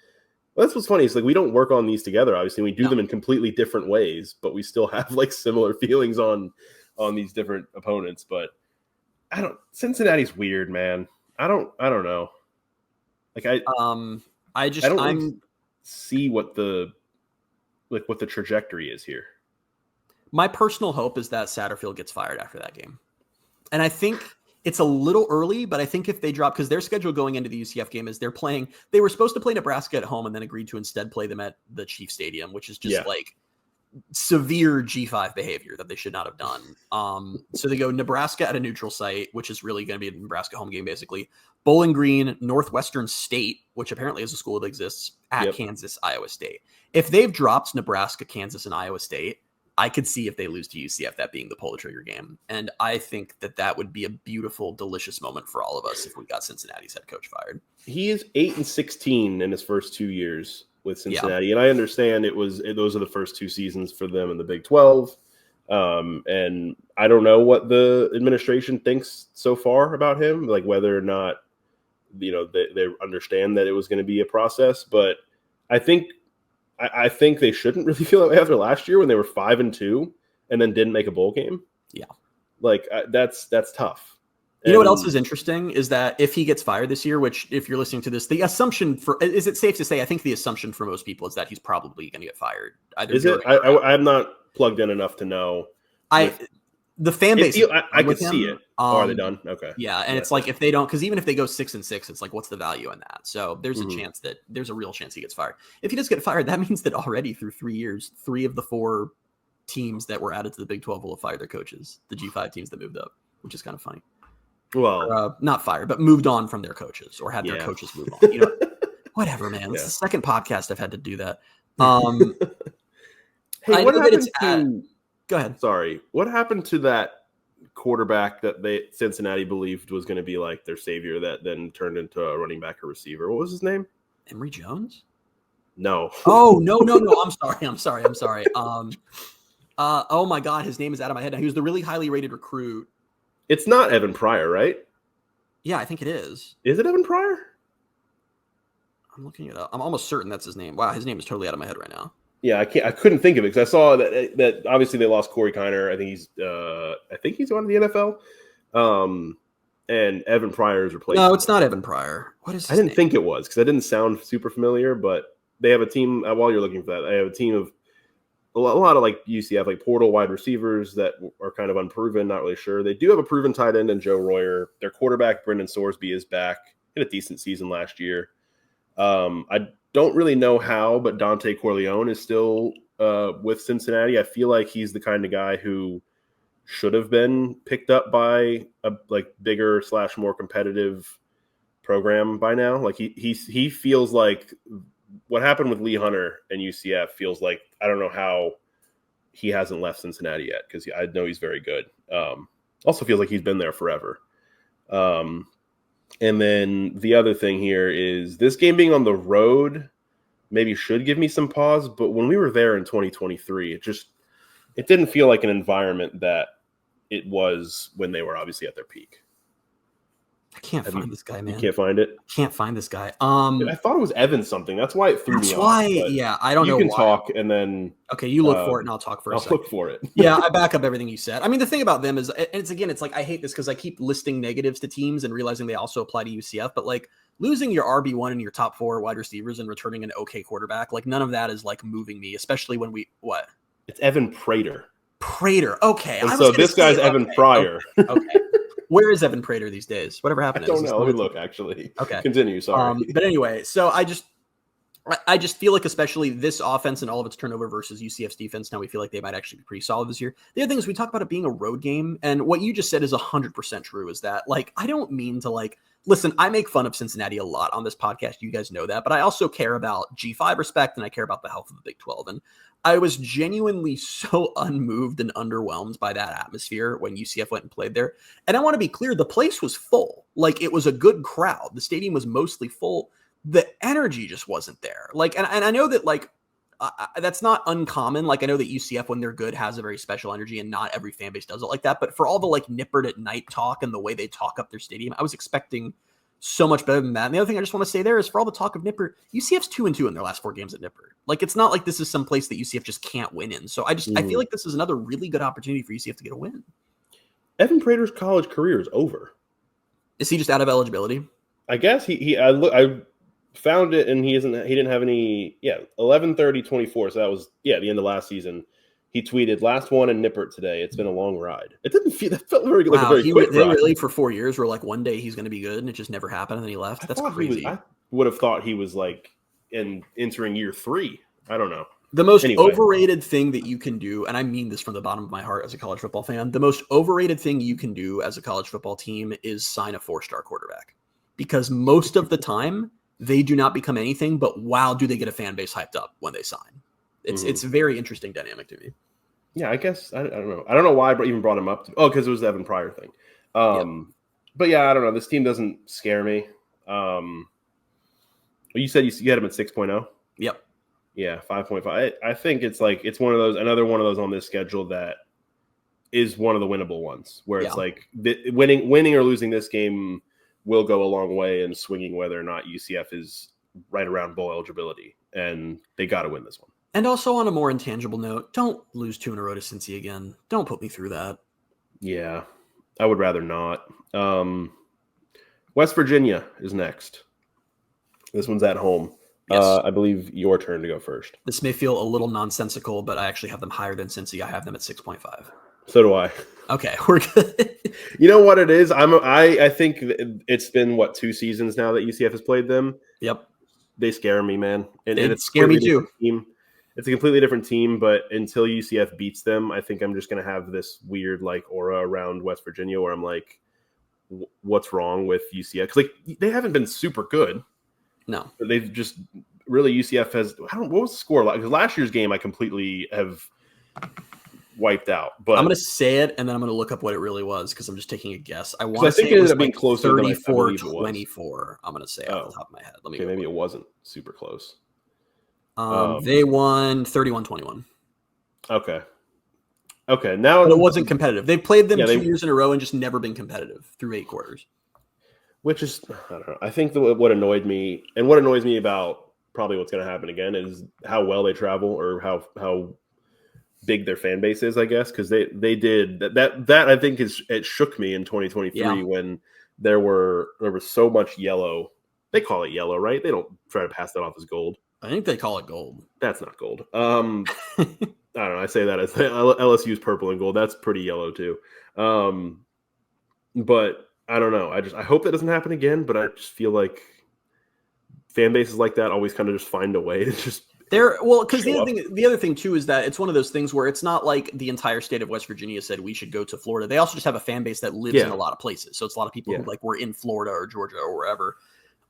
Well, that's what's funny. Is like we don't work on these together. Obviously, we do them in completely different ways, but we still have like similar feelings on these different opponents. But Cincinnati's weird, man. I don't know. Like I don't see what the trajectory is here. My personal hope is that Satterfield gets fired after that game, and I think. It's a little early, but I think if they drop, because their schedule going into the UCF game is they were supposed to play Nebraska at home and then agreed to instead play them at the Chief Stadium, which is just like severe G5 behavior that they should not have done. So they go Nebraska at a neutral site, which is really going to be a Nebraska home game, basically. Bowling Green, Northwestern State, which apparently is a school that exists, at Kansas, Iowa State. If they've dropped Nebraska, Kansas, and Iowa State, I could see if they lose to UCF, that being the pull the trigger game. And I think that would be a beautiful, delicious moment for all of us if we got Cincinnati's head coach fired. He is 8-16 in his first 2 years with Cincinnati. And I understand those are the first 2 seasons for them in the Big 12. And I don't know what the administration thinks so far about him, like whether or not, they understand that it was going to be a process, but I think they shouldn't really feel that way after last year when they were 5-2 and then didn't make a bowl game. Yeah. Like that's tough. You know what else is interesting is that if he gets fired this year, which if you're listening to this, the assumption is it safe to say, I think the assumption for most people is that he's probably going to get fired. Is it? I'm not plugged in enough to know. The fan base, I could see it. Are they done? Okay. Yeah, and it's like if they don't, because even if they go 6-6, it's like what's the value in that? So there's there's a real chance he gets fired. If he does get fired, that means that already through 3 years, 3 of the 4 teams that were added to the Big 12 will have fired their coaches. The G5 teams that moved up, which is kind of funny. Well, not fired, but moved on from their coaches or had their coaches move on. Whatever, man. It's the second podcast I've had to do that. Hey, what happened to? Go ahead. Sorry. What happened to that quarterback that Cincinnati believed was going to be like their savior that then turned into a running back or receiver? What was his name? Emory Jones? No. Oh, no. I'm sorry. Oh my God, his name is out of my head now. He was the really highly rated recruit. It's not Evan Pryor, right? Yeah, I think it is. Is it Evan Pryor? I'm looking it up. I'm almost certain that's his name. Wow, his name is totally out of my head right now. Yeah, I couldn't think of it because I saw that obviously they lost Corey Kiner. I think he's going to the NFL. And Evan Pryor is replaced. No, it's not Evan Pryor. What is his I didn't name? think it was because that didn't sound super familiar, but they have a team while you're looking for that. They have a team of a lot of like UCF, like portal wide receivers that are kind of unproven, not really sure. They do have a proven tight end in Joe Royer. Their quarterback, Brendan Sorsby, is back. Had a decent season last year. I don't really know how, but Dante Corleone is still with Cincinnati. I feel like he's the kind of guy who should have been picked up by a like bigger / more competitive program by now. Like he feels like what happened with Lee Hunter and UCF feels like I don't know how he hasn't left Cincinnati yet because I know he's very good. Also feels like he's been there forever. And then the other thing here is this game being on the road maybe should give me some pause, but when we were there in 2023, it didn't feel like an environment that it was when they were obviously at their peak. I can't find this guy, man. You can't find it? Can't find this guy. I thought it was Evan something. That's why it threw me off. That's why, yeah. I don't know why. You can why. talk and then... Okay, you look for it and I'll talk for a second. I'll look for it. Yeah, I back up everything you said. I mean, the thing about them is, and it's like, I hate this because I keep listing negatives to teams and realizing they also apply to UCF, but like losing your RB1 and your top 4 wide receivers and returning an okay quarterback, like none of that is like moving me, especially when what? It's Evan Prater. Prater. Okay. So this guy's Evan Pryor. Okay. Where is Evan Prater these days? Whatever happened? I don't know. Let me look, actually. Okay. Continue, sorry. But anyway, so I just feel like especially this offense and all of its turnover versus UCF's defense, now we feel like they might actually be pretty solid this year. The other thing is we talk about it being a road game, and what you just said is 100% true, is that, like, I don't mean to, like, listen, I make fun of Cincinnati a lot on this podcast. You guys know that, but I also care about G5 respect, and I care about the health of the Big 12, and I was genuinely so unmoved and underwhelmed by that atmosphere when UCF went and played there. And I want to be clear, the place was full. Like, it was a good crowd. The stadium was mostly full. The energy just wasn't there. Like, and I know that, like, that's not uncommon. Like, I know that UCF, when they're good, has a very special energy, and not every fan base does it like that. But for all the, like, nippered at night talk and the way they talk up their stadium, I was expecting so much better than that. And the other thing I just want to say there is, for all the talk of Nippert, UCF's 2-2 in their last 4 games at Nippert. Like, it's not like this is some place that UCF just can't win in. So I feel like this is another really good opportunity for UCF to get a win. Evan Prater's college career is over. Is he just out of eligibility? I guess I found it, and he didn't have any. 11/30/24. So that was the end of last season. He tweeted, "Last one in Nippert today. It's been a long ride." It didn't feel that felt very like a very quick they ride. Really for 4 years were like one day he's going to be good, and it just never happened, and then he left. That's crazy. I would have thought he was like entering year 3. I don't know. The most overrated thing that you can do, and I mean this from the bottom of my heart as a college football fan, the most overrated thing you can do as a college football team is sign a 4-star quarterback, because most of the time they do not become anything. But wow, do they get a fan base hyped up when they sign? It's a very interesting dynamic to me. Yeah, I guess I don't know. I don't know why I even brought him up. Because it was the Evan Pryor thing. But yeah, I don't know. This team doesn't scare me. You said you had him at 6.0? Yep. Yeah, 5.5. I think it's like it's another one of those on this schedule that is one of the winnable ones, where it's like winning or losing this game will go a long way in swinging whether or not UCF is right around bowl eligibility, and they got to win this one. And also, on a more intangible note, don't lose 2 in a row to Cincy again. Don't put me through that. Yeah, I would rather not. West Virginia is next. This one's at home. Yes. I believe your turn to go first. This may feel a little nonsensical, but I actually have them higher than Cincy. I have them at 6.5. So do I. Okay, we're good. You know what it is? I think it's been 2 seasons now that UCF has played them. Yep. They scare me, man. And it scared me too. It's a completely different team, but until UCF beats them, I think I'm just going to have this weird like aura around West Virginia where I'm like, what's wrong with UCF? Because like they haven't been super good. No, they've just really UCF has. What was the score like? Because last year's game I completely have wiped out. But I'm going to say it, and then I'm going to look up what it really was because I'm just taking a guess. I want to say it was being closer 34-24. I'm going to say off the top of my head. Maybe it wasn't super close. They won 31-21. Okay. Now but it wasn't competitive. They played them 2 years in a row and just never been competitive through 8 quarters. Which is, I don't know. I think what annoyed me and what annoys me about probably what's going to happen again is how well they travel or how big their fan base is, I guess, because they did that. I think it shook me in 2023 when there was so much yellow. They call it yellow, right? They don't try to pass that off as gold. I think they call it gold. That's not gold. I don't know. I say that as LSU's purple and gold. That's pretty yellow too. But I don't know. I hope that doesn't happen again. But I just feel like fan bases like that always kind of just find a way to just. Because the other thing too is that it's one of those things where it's not like the entire state of West Virginia said we should go to Florida. They also just have a fan base that lives in a lot of places. So it's a lot of people who were in Florida or Georgia or wherever.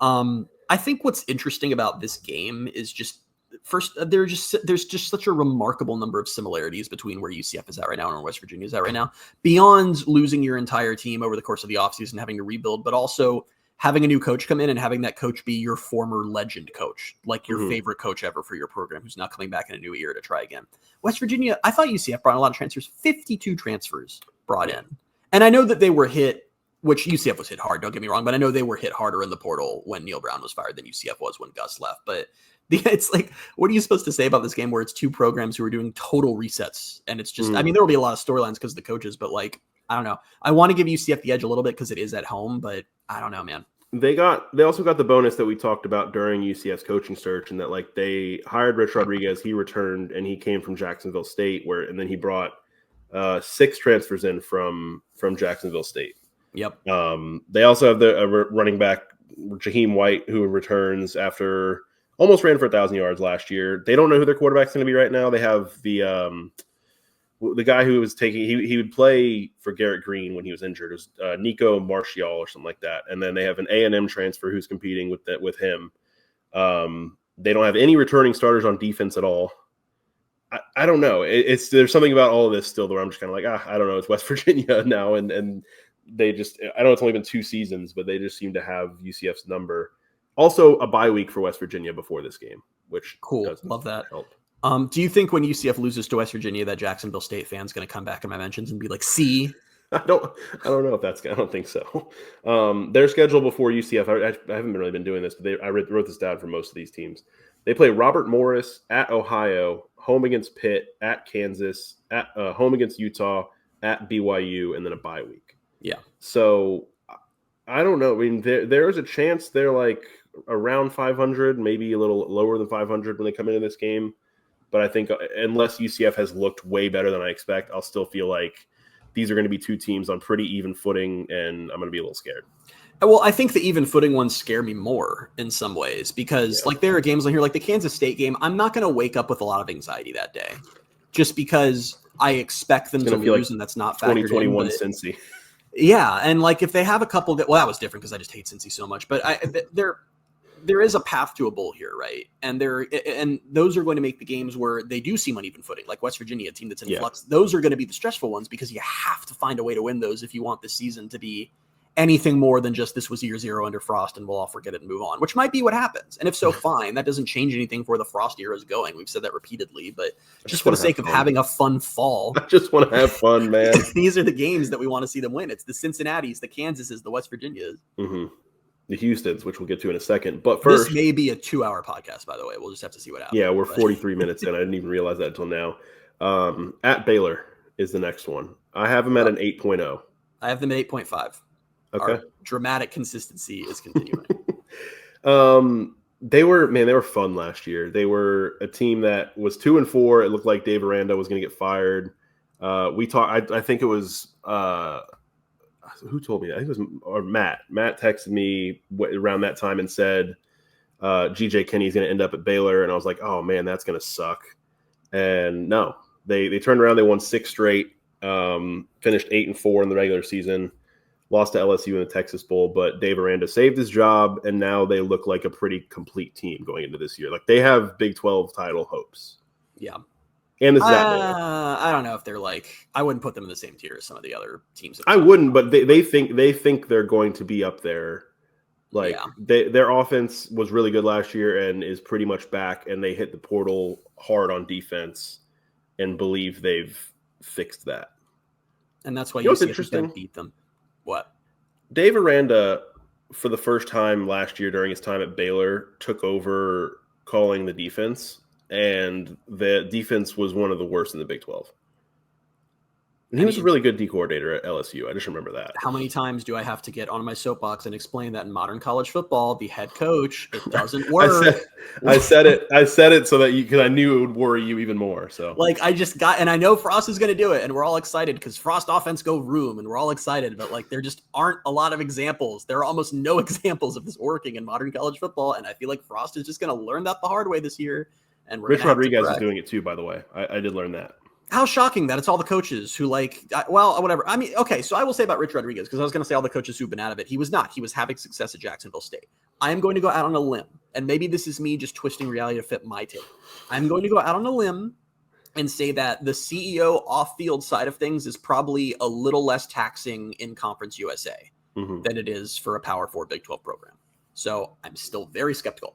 I think what's interesting about this game is just first there's just such a remarkable number of similarities between where UCF is at right now and where West Virginia is at right now. Beyond losing your entire team over the course of the offseason, having to rebuild, but also having a new coach come in and having that coach be your former legend coach, like your favorite coach ever for your program, who's now coming back in a new year to try again. West Virginia, I thought UCF brought a lot of transfers, 52 transfers brought in. And I know that they were hit, which UCF was hit hard, don't get me wrong, but I know they were hit harder in the portal when Neil Brown was fired than UCF was when Gus left. But it's like, what are you supposed to say about this game where it's two programs who are doing total resets? And it's just, I mean, there will be a lot of storylines because of the coaches, but like, I don't know. I want to give UCF the edge a little bit because it is at home, but I don't know, man. They also got the bonus that we talked about during UCF's coaching search, and that like they hired Rich Rodriguez, he returned, and he came from Jacksonville State, and then he brought 6 transfers in from Jacksonville State. Yep. They also have the running back Jaheim White, who returns after almost ran for 1,000 yards last year. They don't know who their quarterback's going to be right now. They have the guy who was taking he would play for Garrett Green when he was injured. It was Nico Martial or something like that. And then they have an A&M transfer who's competing with him. They don't have any returning starters on defense at all. I don't know. There's something about all of this still where I'm just kind of like, I don't know. It's West Virginia now, and they just, I know it's only been 2 seasons, but they just seem to have UCF's number. Also, a bye week for West Virginia before this game, which cool. Love that. Help. Do you think when UCF loses to West Virginia that Jacksonville State fans going to come back in my mentions and be like, see? I don't know if I don't think so. Their schedule before UCF, I haven't really been doing this, but I wrote this down for most of these teams. They play Robert Morris at Ohio, home against Pitt, at Kansas, at home against Utah, at BYU, and then a bye week. Yeah. So I don't know. I mean, there is a chance they're like around 500, maybe a little lower than 500 when they come into this game. But I think unless UCF has looked way better than I expect, I'll still feel like these are going to be 2 teams on pretty even footing, and I'm going to be a little scared. Well, I think the even footing ones scare me more in some ways because like there are games on here, like the Kansas State game, I'm not going to wake up with a lot of anxiety that day just because I expect them to lose, like, and that's not factored 2021 in. Cincy. Yeah, and like if they have a couple that, well, that was different because I just hate Cincy so much, but there is a path to a bowl here, right? And those are going to make the games where they do seem uneven footing, like West Virginia, a team that's in flux. Those are going to be the stressful ones because you have to find a way to win those if you want this season to be anything more than just this was year 0 under Frost and we'll all forget it and move on, which might be what happens. And if so, fine. That doesn't change anything for where the Frost era is going. We've said that repeatedly, but just for the sake of having a fun fall. I just want to have fun, man. These are the games that we want to see them win. It's the Cincinnatis, the Kansases, the West Virginias. Mm-hmm. The Houstons, which we'll get to in a second. But first, this may be a 2-hour podcast, by the way. We'll just have to see what happens. Yeah, we're 43 minutes in. I didn't even realize that until now. At Baylor is the next one. I have them at an 8.0. I have them at 8.5. Okay. Our dramatic consistency is continuing. They were fun last year. They were a team that was 2-4. It looked like Dave Aranda was going to get fired. I think it was who told me that? I think it was Matt. Matt texted me around that time and said GJ Kenny's going to end up at Baylor, and I was like, oh man, that's going to suck. And no, they turned around. They won 6 straight. Finished 8-4 in the regular season. Lost to LSU in the Texas Bowl, but Dave Aranda saved his job, and now they look like a pretty complete team going into this year. Like they have Big 12 title hopes. Yeah. And the I don't know if they're like, I wouldn't put them in the same tier as some of the other teams. I wouldn't, but they think they're going to be up there Like their offense was really good last year and is pretty much back, and they hit the portal hard on defense and believe they've fixed that. And that's why UCF is going to beat them. What? Dave Aranda, for the first time last year during his time at Baylor, took over calling the defense, and the defense was one of the worst in the Big 12. And he was a really good D coordinator at LSU. I just remember that. How many times do I have to get on my soapbox and explain that in modern college football, the head coach, it doesn't work? I said it so that because I knew it would worry you even more. So like and I know Frost is going to do it, and we're all excited because Frost offense go room, and we're all excited. But like, there just aren't a lot of examples. There are almost no examples of this working in modern college football, and I feel like Frost is just going to learn that the hard way this year. And Rich Rodriguez is doing it too, by the way. I did learn that. How shocking that it's all the coaches who whatever. I mean, okay, so I will say about Rich Rodriguez, because I was going to say all the coaches who've been out of it. He was not. He was having success at Jacksonville State. I am going to go out on a limb, and maybe this is me just twisting reality to fit my take. I'm going to go out on a limb and say that the CEO off-field side of things is probably a little less taxing in Conference USA than it is for a Power 4 Big 12 program. So I'm still very skeptical.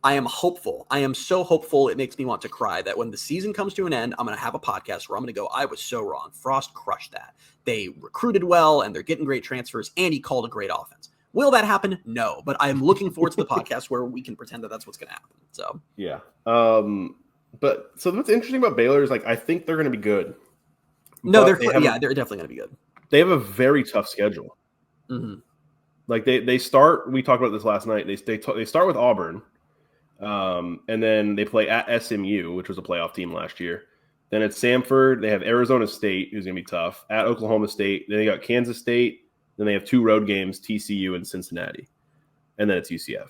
I am hopeful. I am so hopeful it makes me want to cry that when the season comes to an end, I'm going to have a podcast where I'm going to go, I was so wrong. Frost crushed that. They recruited well, and they're getting great transfers, and he called a great offense. Will that happen? No. But I'm looking forward to the podcast where we can pretend that that's what's going to happen. So yeah. But so what's interesting about Baylor is, like, I think they're going to be good. No, they're definitely going to be good. They have a very tough schedule. Mm-hmm. Like they start. We talked about this last night. They start with Auburn. And then they play at SMU, which was a playoff team last year. Then it's Samford. They have Arizona State, who's going to be tough. At Oklahoma State. Then they got Kansas State. Then they have 2 road games, TCU and Cincinnati. And then it's UCF.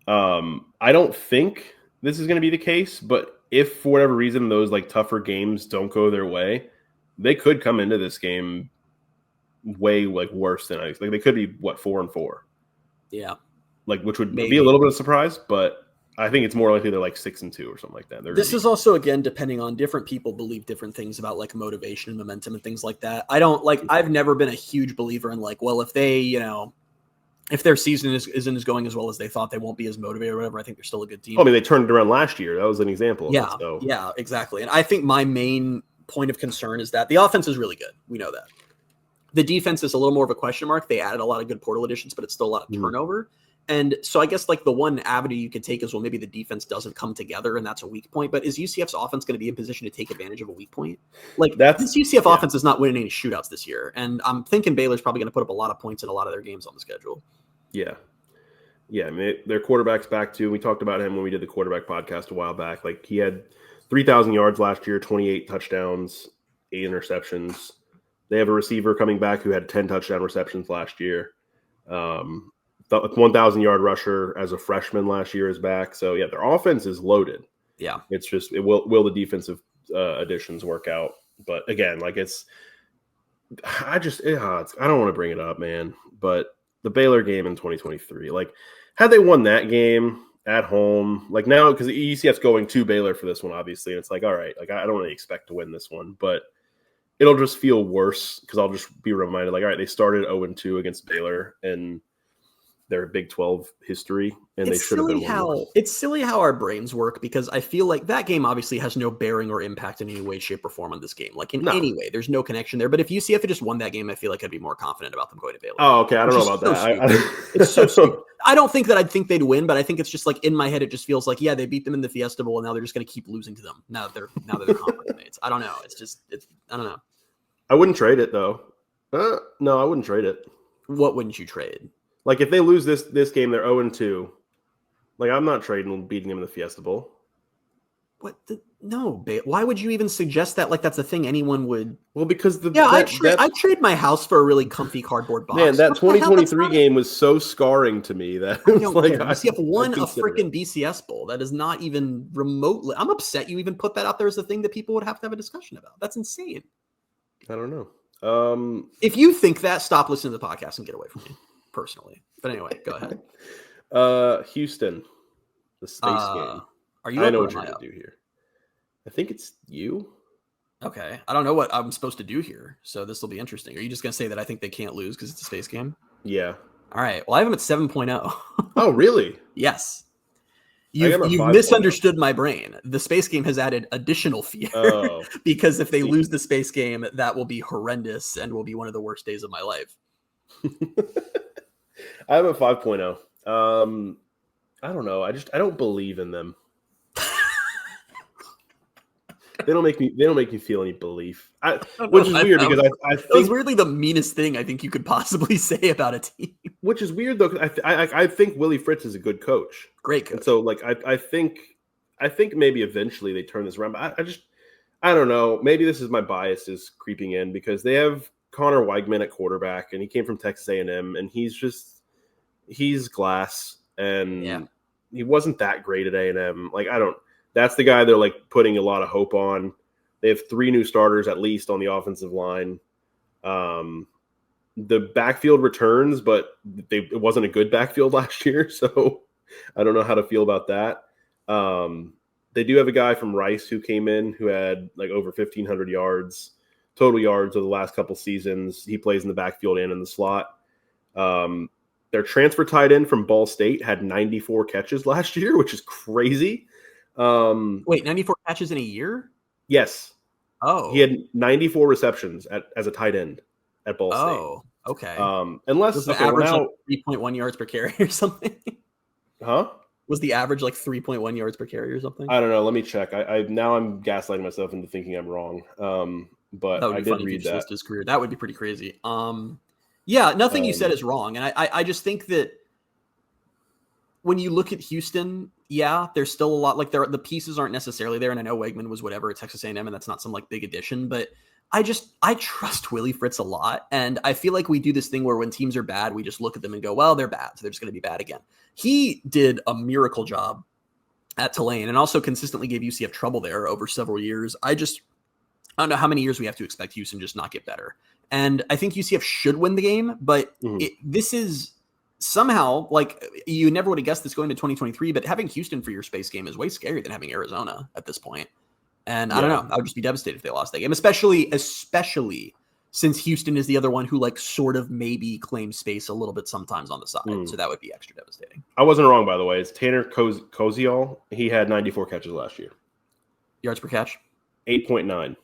I don't think this is going to be the case, but if for whatever reason those like tougher games don't go their way, they could come into this game way like worse than I expect. Like they could be 4-4. Yeah. Like, which would be a little bit of a surprise, but I think it's more likely they're like 6-2 or something like that. This is also, again, depending on different people believe different things about like motivation and momentum and things like that. I've never been a huge believer in like, well, if they, if their season isn't as going as well as they thought, they won't be as motivated or whatever. I think they're still a good team. I mean, they turned it around last year. That was an example. Yeah. Yeah, exactly. And I think my main point of concern is that the offense is really good. We know that. The defense is a little more of a question mark. They added a lot of good portal additions, but it's still a lot of turnover. And so I guess like the one avenue you could take is, well, maybe the defense doesn't come together and that's a weak point, but is UCF's offense going to be in position to take advantage of a weak point? Like this UCF offense is not winning any shootouts this year. And I'm thinking Baylor's probably going to put up a lot of points in a lot of their games on the schedule. Yeah. Yeah. I mean, their quarterback's back too. We talked about him when we did the quarterback podcast a while back. Like he had 3,000 yards last year, 28 touchdowns, 8 interceptions. They have a receiver coming back who had 10 touchdown receptions last year. The 1,000-yard rusher as a freshman last year is back. So, yeah, their offense is loaded. Yeah. It's just will the defensive additions work out? But, again, like I don't want to bring it up, man. But the Baylor game in 2023, like had they won that game at home, like now because UCF's going to Baylor for this one, obviously. And it's like, all right, like I don't really expect to win this one. But it'll just feel worse because I'll just be reminded, like, all right, they started 0-2 against Baylor and their Big 12 history, and they should have been won. It's silly how our brains work because I feel like that game obviously has no bearing or impact in any way, shape, or form on this game. Like in any way, there's no connection there. But if UCF had just won that game, I feel like I'd be more confident about them going to Baylor. Oh, okay. I don't know about that. It's so stupid. I don't think that I'd think they'd win, but I think it's just like in my head, it just feels like, yeah, they beat them in the Fiesta Bowl, and now they're just going to keep losing to them. Now that they're conference mates. I don't know. I don't know. I wouldn't trade it though. No, I wouldn't trade it. What wouldn't you trade? Like if they lose this game, they're 0-2. Like I'm not trading beating them in the Fiesta Bowl. No, why would you even suggest that? Like that's a thing anyone would. Well, because I'd trade my house for a really comfy cardboard box. Man, that 2023 game was so scarring to me that I don't care. UCF won a freaking BCS Bowl. That is not even remotely. I'm upset you even put that out there as a thing that people would have to have a discussion about. That's insane. I don't know. If you think that, stop listening to the podcast and get away from me. Personally, but anyway, go ahead. Houston, the space game. Are you? I know what you're gonna do here. I think it's you. Okay, I don't know what I'm supposed to do here, so this will be interesting. Are you just gonna say that I think they can't lose because it's a space game? Yeah, All right. Well, I have him at 7.0. Oh, really? Yes. I got him at You've 5.0. misunderstood my brain. The space game has added additional fear because if they lose the space game, that will be horrendous and will be one of the worst days of my life. I have a 5.0. I don't know. I don't believe in them. They don't make me feel any belief. Which is weird because I think that was weirdly the meanest thing I think you could possibly say about a team. Which is weird though. I think Willie Fritz is a good coach. Great coach. And so like I think maybe eventually they turn this around. But I don't know. Maybe this is my biases creeping in because they have Connor Weigman at quarterback and he came from Texas A&M and he's glass and he wasn't that great at A&M. Like that's the guy they're like putting a lot of hope on. They have 3 new starters at least on the offensive line. The backfield returns, but it wasn't a good backfield last year, so I don't know how to feel about that. They do have a guy from Rice who came in who had like over 1,500 yards, total yards over the last couple seasons. He plays in the backfield and in the slot. Their transfer tight end from Ball State had 94 catches last year, which is crazy. Wait, 94 catches in a year? Yes. Oh. He had 94 receptions as a tight end at Ball State. Oh, okay. Unless was the average like 3.1 yards per carry or something? Huh? Was the average like 3.1 yards per carry or something? I don't know. Let me check. Now I'm gaslighting myself into thinking I'm wrong. But I did read that. His career. That would be pretty crazy. Yeah, nothing you said is wrong, and I just think that when you look at Houston, yeah, there's still a lot like the pieces aren't necessarily there, and I know Weigman was whatever at Texas A&M, and that's not some like big addition, but I trust Willie Fritz a lot, and I feel like we do this thing where when teams are bad, we just look at them and go, well, they're bad, so they're just going to be bad again. He did a miracle job at Tulane and also consistently gave UCF trouble there over several years. I don't know how many years we have to expect Houston just not get better. And I think UCF should win the game, but this is somehow like you never would have guessed this going to 2023, but having Houston for your space game is way scarier than having Arizona at this point. And I don't know, I would just be devastated if they lost that game, especially since Houston is the other one who like sort of maybe claims space a little bit sometimes on the side. So that would be extra devastating. I wasn't wrong, by the way. It's Tanner Koziol. He had 94 catches last year. Yards per catch? 8.9.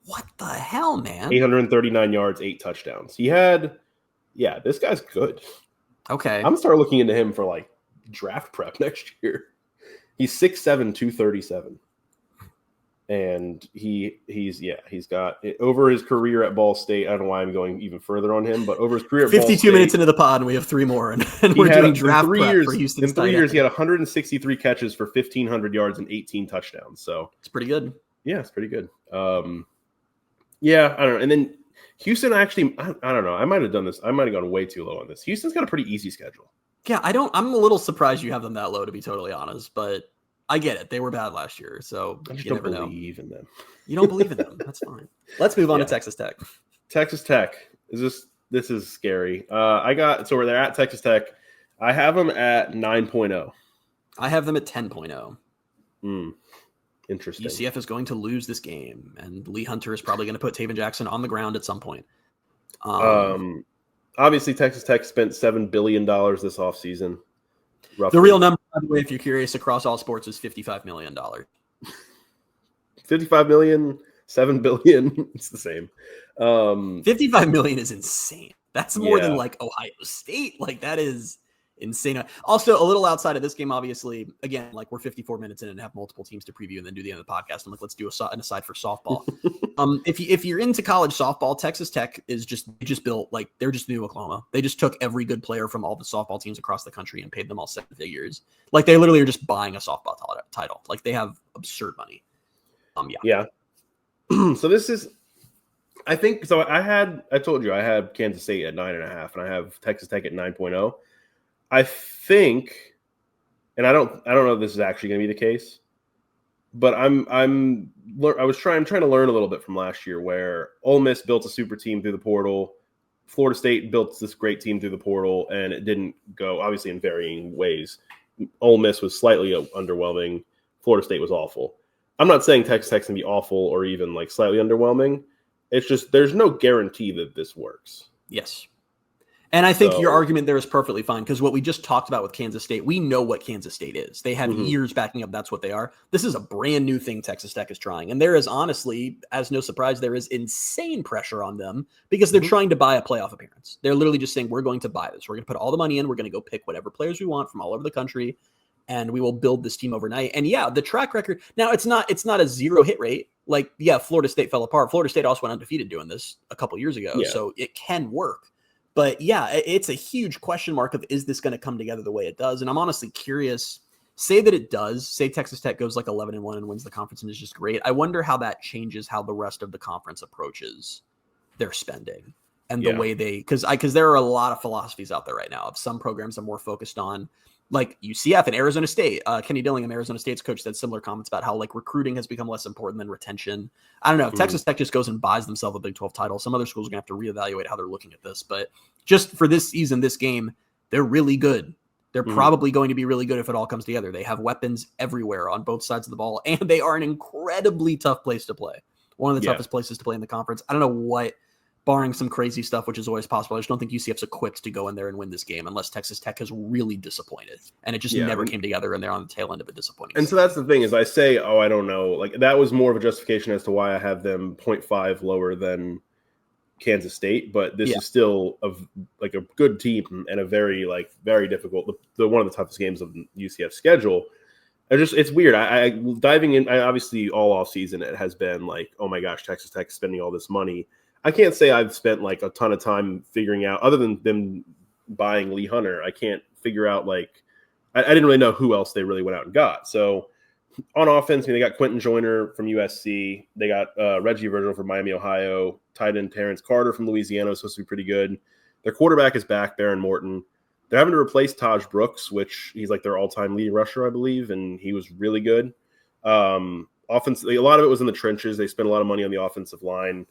What the hell, man? 839 yards, 8 touchdowns. This guy's good. Okay. I'm going to start looking into him for like draft prep next year. He's 6'7", 237. And he's got over his career at Ball State. I don't know why I'm going even further on him, but over his career at 52 Ball State, minutes into the pod, and we have 3 more, and we're doing draft prep for Houston. In 3 years, he had 163 catches for 1,500 yards and 18 touchdowns. So it's pretty good. Yeah, it's pretty good. Yeah, I don't know. And then Houston actually, I don't know. I might have done this. I might have gone way too low on this. Houston's got a pretty easy schedule. Yeah, I'm a little surprised you have them that low, to be totally honest, but I get it. They were bad last year, so I just don't believe in them. You don't believe in them. That's fine. Let's move on to Texas Tech. Texas Tech. This is scary. So where they're at Texas Tech, I have them at 9.0. I have them at 10.0. Interesting. UCF is going to lose this game, and Lee Hunter is probably going to put Taven Jackson on the ground at some point. Obviously, Texas Tech spent $7 billion this offseason. The real number, by the way, if you're curious, across all sports is $55 million. 55 million, 7 billion. It's the same. 55 million is insane. That's more than like Ohio State. Like that is insane. Also, a little outside of this game, obviously, again, like we're 54 minutes in and have multiple teams to preview and then do the end of the podcast. I'm like, let's do an aside for softball. If you're into college softball, Texas Tech is just built like they're just new Oklahoma. They just took every good player from all the softball teams across the country and paid them all 7 figures. Like they literally are just buying a softball title. Like they have absurd money. Yeah. So this is, I think, so I told you I had Kansas State at 9.5 and I have Texas Tech at 9.0. I think, and I don't know if this is actually going to be the case, but I'm trying to learn a little bit from last year where Ole Miss built a super team through the portal. Florida State built this great team through the portal, and it didn't go, obviously, in varying ways. Ole Miss was slightly underwhelming. Florida State was awful. I'm not saying Texas Tech's going to be awful or even like slightly underwhelming. It's just there's no guarantee that this works. Yes. And I think your argument there is perfectly fine, because what we just talked about with Kansas State, we know what Kansas State is. They have years backing up. That's what they are. This is a brand new thing Texas Tech is trying. And there is honestly, as no surprise, there is insane pressure on them because they're trying to buy a playoff appearance. They're literally just saying, we're going to buy this. We're going to put all the money in. We're going to go pick whatever players we want from all over the country, and we will build this team overnight. And yeah, the track record, now it's not a 0 hit rate. Like, yeah, Florida State fell apart. Florida State also went undefeated doing this a couple years ago. Yeah. So it can work. But yeah, it's a huge question mark of, is this going to come together the way it does? And I'm honestly curious, say that it does, say Texas Tech goes like 11-1 and wins the conference and is just great. I wonder how that changes how the rest of the conference approaches their spending and the way they, because there are a lot of philosophies out there right now of some programs are more focused on, like UCF and Arizona State. Kenny Dillingham, Arizona State's coach, said similar comments about how like recruiting has become less important than retention. I don't know. If Texas Tech just goes and buys themselves a Big 12 title, some other schools are going to have to reevaluate how they're looking at this. But just for this season, this game, they're really good. They're probably going to be really good if it all comes together. They have weapons everywhere on both sides of the ball, and they are an incredibly tough place to play. One of the toughest places to play in the conference. I don't know what, barring some crazy stuff, which is always possible. I just don't think UCF's equipped to go in there and win this game unless Texas Tech has really disappointed. And it just never came together, and they're on the tail end of a disappointing season. So that's the thing is I say, I don't know. Like that was more of a justification as to why I have them 0.5 lower than Kansas State. But this is still a good team and a very difficult, the one of the toughest games of UCF schedule. It's weird. I diving in, obviously all off season, it has been like, oh my gosh, Texas Tech is spending all this money. I can't say I've spent like a ton of time figuring out, other than them buying Lee Hunter, I can't figure out I didn't really know who else they really went out and got. So on offense, they got Quentin Joyner from USC. They got Reggie Virgil from Miami, Ohio. Tight end Terrence Carter from Louisiana, supposed to be pretty good. Their quarterback is back, Baron Morton. They're having to replace Taj Brooks, which he's like their all-time leading rusher, I believe, and he was really good. Offensively, a lot of it was in the trenches. They spent a lot of money on the offensive line.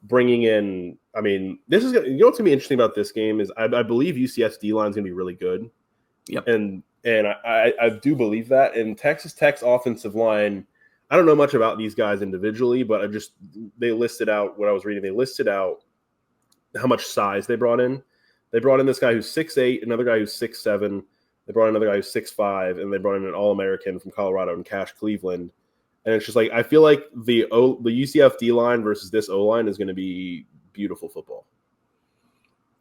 Bringing in, this is what's going to be interesting about this game is I believe UCF's D-line is going to be really good. Yep. And I do believe that. And Texas Tech's offensive line, I don't know much about these guys individually, but they listed out what I was reading. They listed out how much size they brought in. They brought in this guy who's 6'8", another guy who's 6'7". They brought in another guy who's 6'5", and they brought in an All-American from Colorado and Cash Cleveland. And it's just like, I feel like the UCF D-line versus this O-line is going to be beautiful football.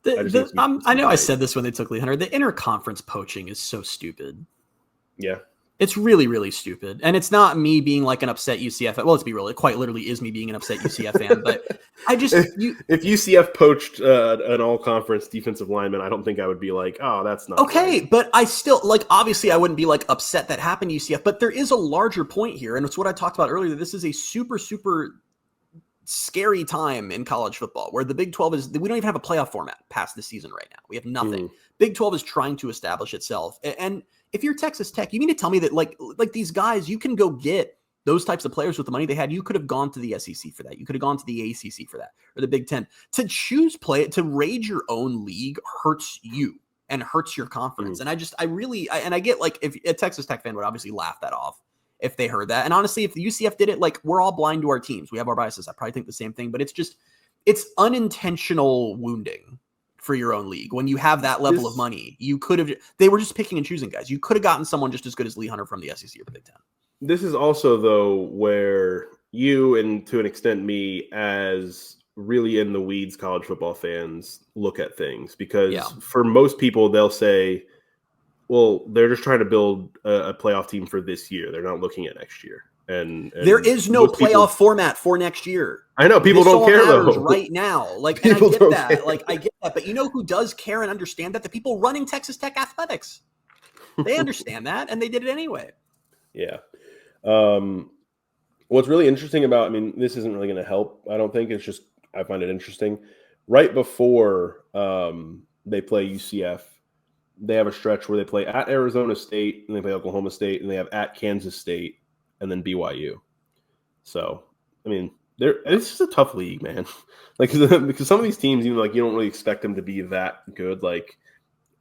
I know I said this when they took Lee Hunter. The interconference poaching is so stupid. Yeah. It's really, really stupid. And it's not me being like an upset UCF fan. Well, let's be real. It quite literally is me being an upset UCF fan. But I just... If UCF poached an all-conference defensive lineman, I don't think I would be like, oh, that's not okay. right. But I still, obviously I wouldn't be upset that happened to UCF. But there is a larger point here. And it's what I talked about earlier. This is a super, super scary time in college football where the Big 12 is... We don't even have a playoff format past this season right now. We have nothing. Big 12 is trying to establish itself. And if you're Texas Tech, you mean to tell me that like these guys, you can go get those types of players with the money they had. You could have gone to the SEC for that. You could have gone to the ACC for that, or the Big Ten. To to raid your own league hurts you and hurts your confidence. And I get if a Texas Tech fan would obviously laugh that off if they heard that. And honestly, if the UCF did it, we're all blind to our teams. We have our biases. I probably think the same thing, but it's unintentional wounding for your own league. When you have that level of money, they were just picking and choosing guys. You could have gotten someone just as good as Lee Hunter from the SEC or the Big Ten. This is also, though, where you, and to an extent me, as really in the weeds college football fans look at things, because for most people, they'll say, well, they're just trying to build a playoff team for this year. They're not looking at next year. And there is no playoff format for next year. I know people don't care though right now. And I get that. I get that. But you know who does care and understand that? The people running Texas Tech athletics. They understand that, and they did it anyway. Yeah. What's really interesting about, this isn't really going to help. I don't think. It's just I find it interesting. Right before they play UCF, they have a stretch where they play at Arizona State, and they play Oklahoma State, and they have at Kansas State, and then BYU. So, it's just a tough league, man. Because some of these teams, even you don't really expect them to be that good. You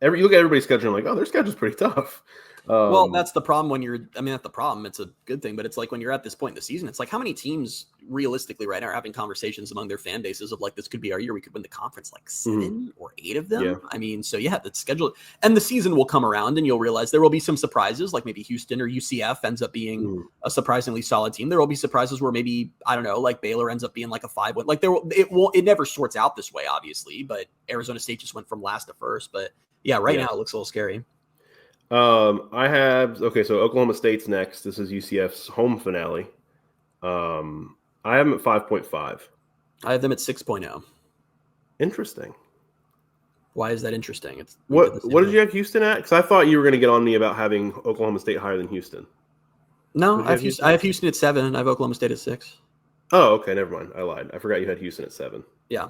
look at everybody's schedule and their schedule's pretty tough. Well, that's the problem when you're, not the problem. It's a good thing, but it's when you're at this point in the season, it's how many teams realistically right now are having conversations among their fan bases of like, this could be our year. We could win the conference, like 7 or 8 of them. Yeah. I mean, so yeah, the schedule and the season will come around and you'll realize there will be some surprises, like maybe Houston or UCF ends up being a surprisingly solid team. There will be surprises where maybe, I don't know, like Baylor ends up being like a 5-win. Like it never sorts out this way, obviously, but Arizona State just went from last to first. But yeah, right now it looks a little scary. So Oklahoma State's next. This is UCF's home finale. I have them at 5.5. I have them at 6.0. Interesting. Why is that interesting? What did you have Houston at? Because I thought you were going to get on me about having Oklahoma State higher than Houston. No, I have Houston at 7, and I have Oklahoma State at 6. Oh, okay, never mind. I lied. I forgot you had Houston at 7. Yeah.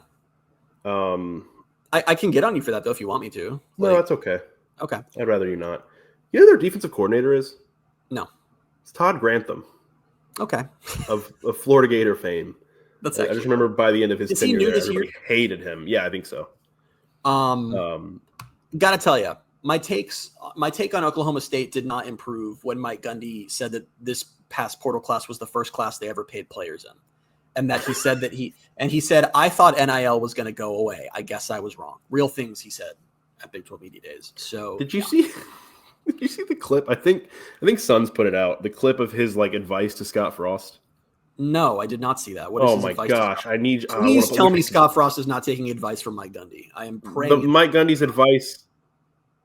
I can get on you for that though if you want me to. No, that's okay. Okay. I'd rather you not. You know who their defensive coordinator is? No. It's Todd Grantham. Okay. of Florida Gator fame. I just remember by the end of his tenure, everybody hated him. Yeah, I think so. Gotta tell you, my take on Oklahoma State did not improve when Mike Gundy said that this past portal class was the first class they ever paid players in, and that he said he said I thought NIL was going to go away. I guess I was wrong. Real things he said at Big 12 Media Days. So did you see? Did you see the clip? I think Sons put it out. The clip of his like advice to Scott Frost. No, I did not see that. What is his advice gosh! I need. Please tell me Scott Frost is not taking advice from Mike Gundy. I am praying. But Mike Gundy's advice.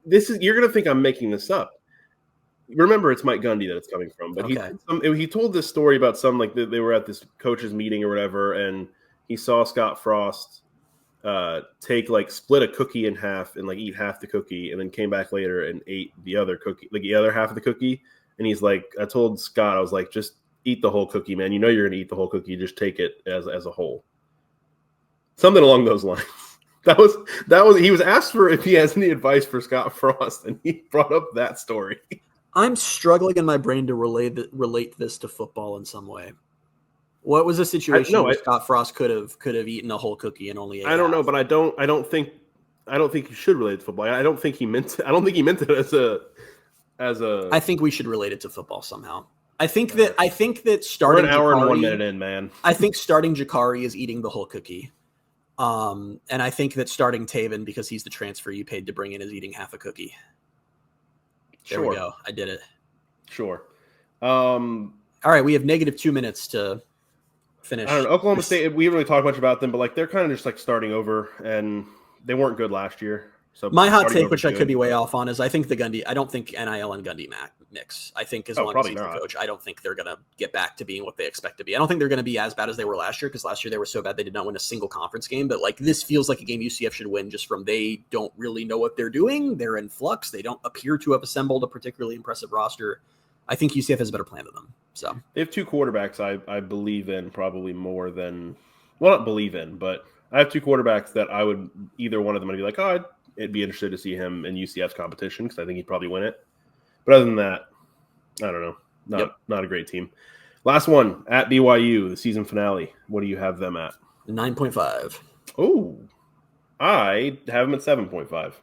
You're gonna think I'm making this up. Remember, it's Mike Gundy that it's coming from. But he told this story about they were at this coaches meeting or whatever, and he saw Scott Frost split a cookie in half and eat half the cookie, and then came back later and ate the other cookie, the other half of the cookie. And he's like, I told Scott, I was like, just eat the whole cookie, man. You know you're gonna eat the whole cookie. Just take it as a whole. Something along those lines. That was he was asked for if he has any advice for Scott Frost, and he brought up that story. I'm struggling in my brain to relate this to football in some way. What was a situation where Scott Frost could have eaten a whole cookie and only ate I don't half? know, but I don't think you should relate it to football. I don't think he meant it as a. I think we should relate it to football somehow. I think that starting we're an hour Jakari, and 1 minute in, man. I think starting Jakari is eating the whole cookie. And I think that starting Taven, because he's the transfer you paid to bring in, is eating half a cookie. There we go. I did it. Sure. All right, we have negative 2 minutes to finish. I don't know. Oklahoma State, we really talk much about them, but they're kind of just starting over, and they weren't good last year. So my hot take, which I could be way off on, is I think I don't think NIL and Gundy mix. I think as long as he's the coach, I don't think they're going to get back to being what they expect to be. I don't think they're going to be as bad as they were last year, because last year they were so bad they did not win a single conference game. But this feels like a game UCF should win, just from they don't really know what they're doing. They're in flux. They don't appear to have assembled a particularly impressive roster. I think UCF has a better plan than them. So they have 2 quarterbacks I believe in probably more than – well, not believe in, but I have 2 quarterbacks that I would – either one of them I'd be like, oh, I'd be interested to see him in UCF's competition because I think he'd probably win it. But other than that, I don't know. Not a great team. Last one, at BYU, the season finale. What do you have them at? 9.5. Oh, I have them at 7.5.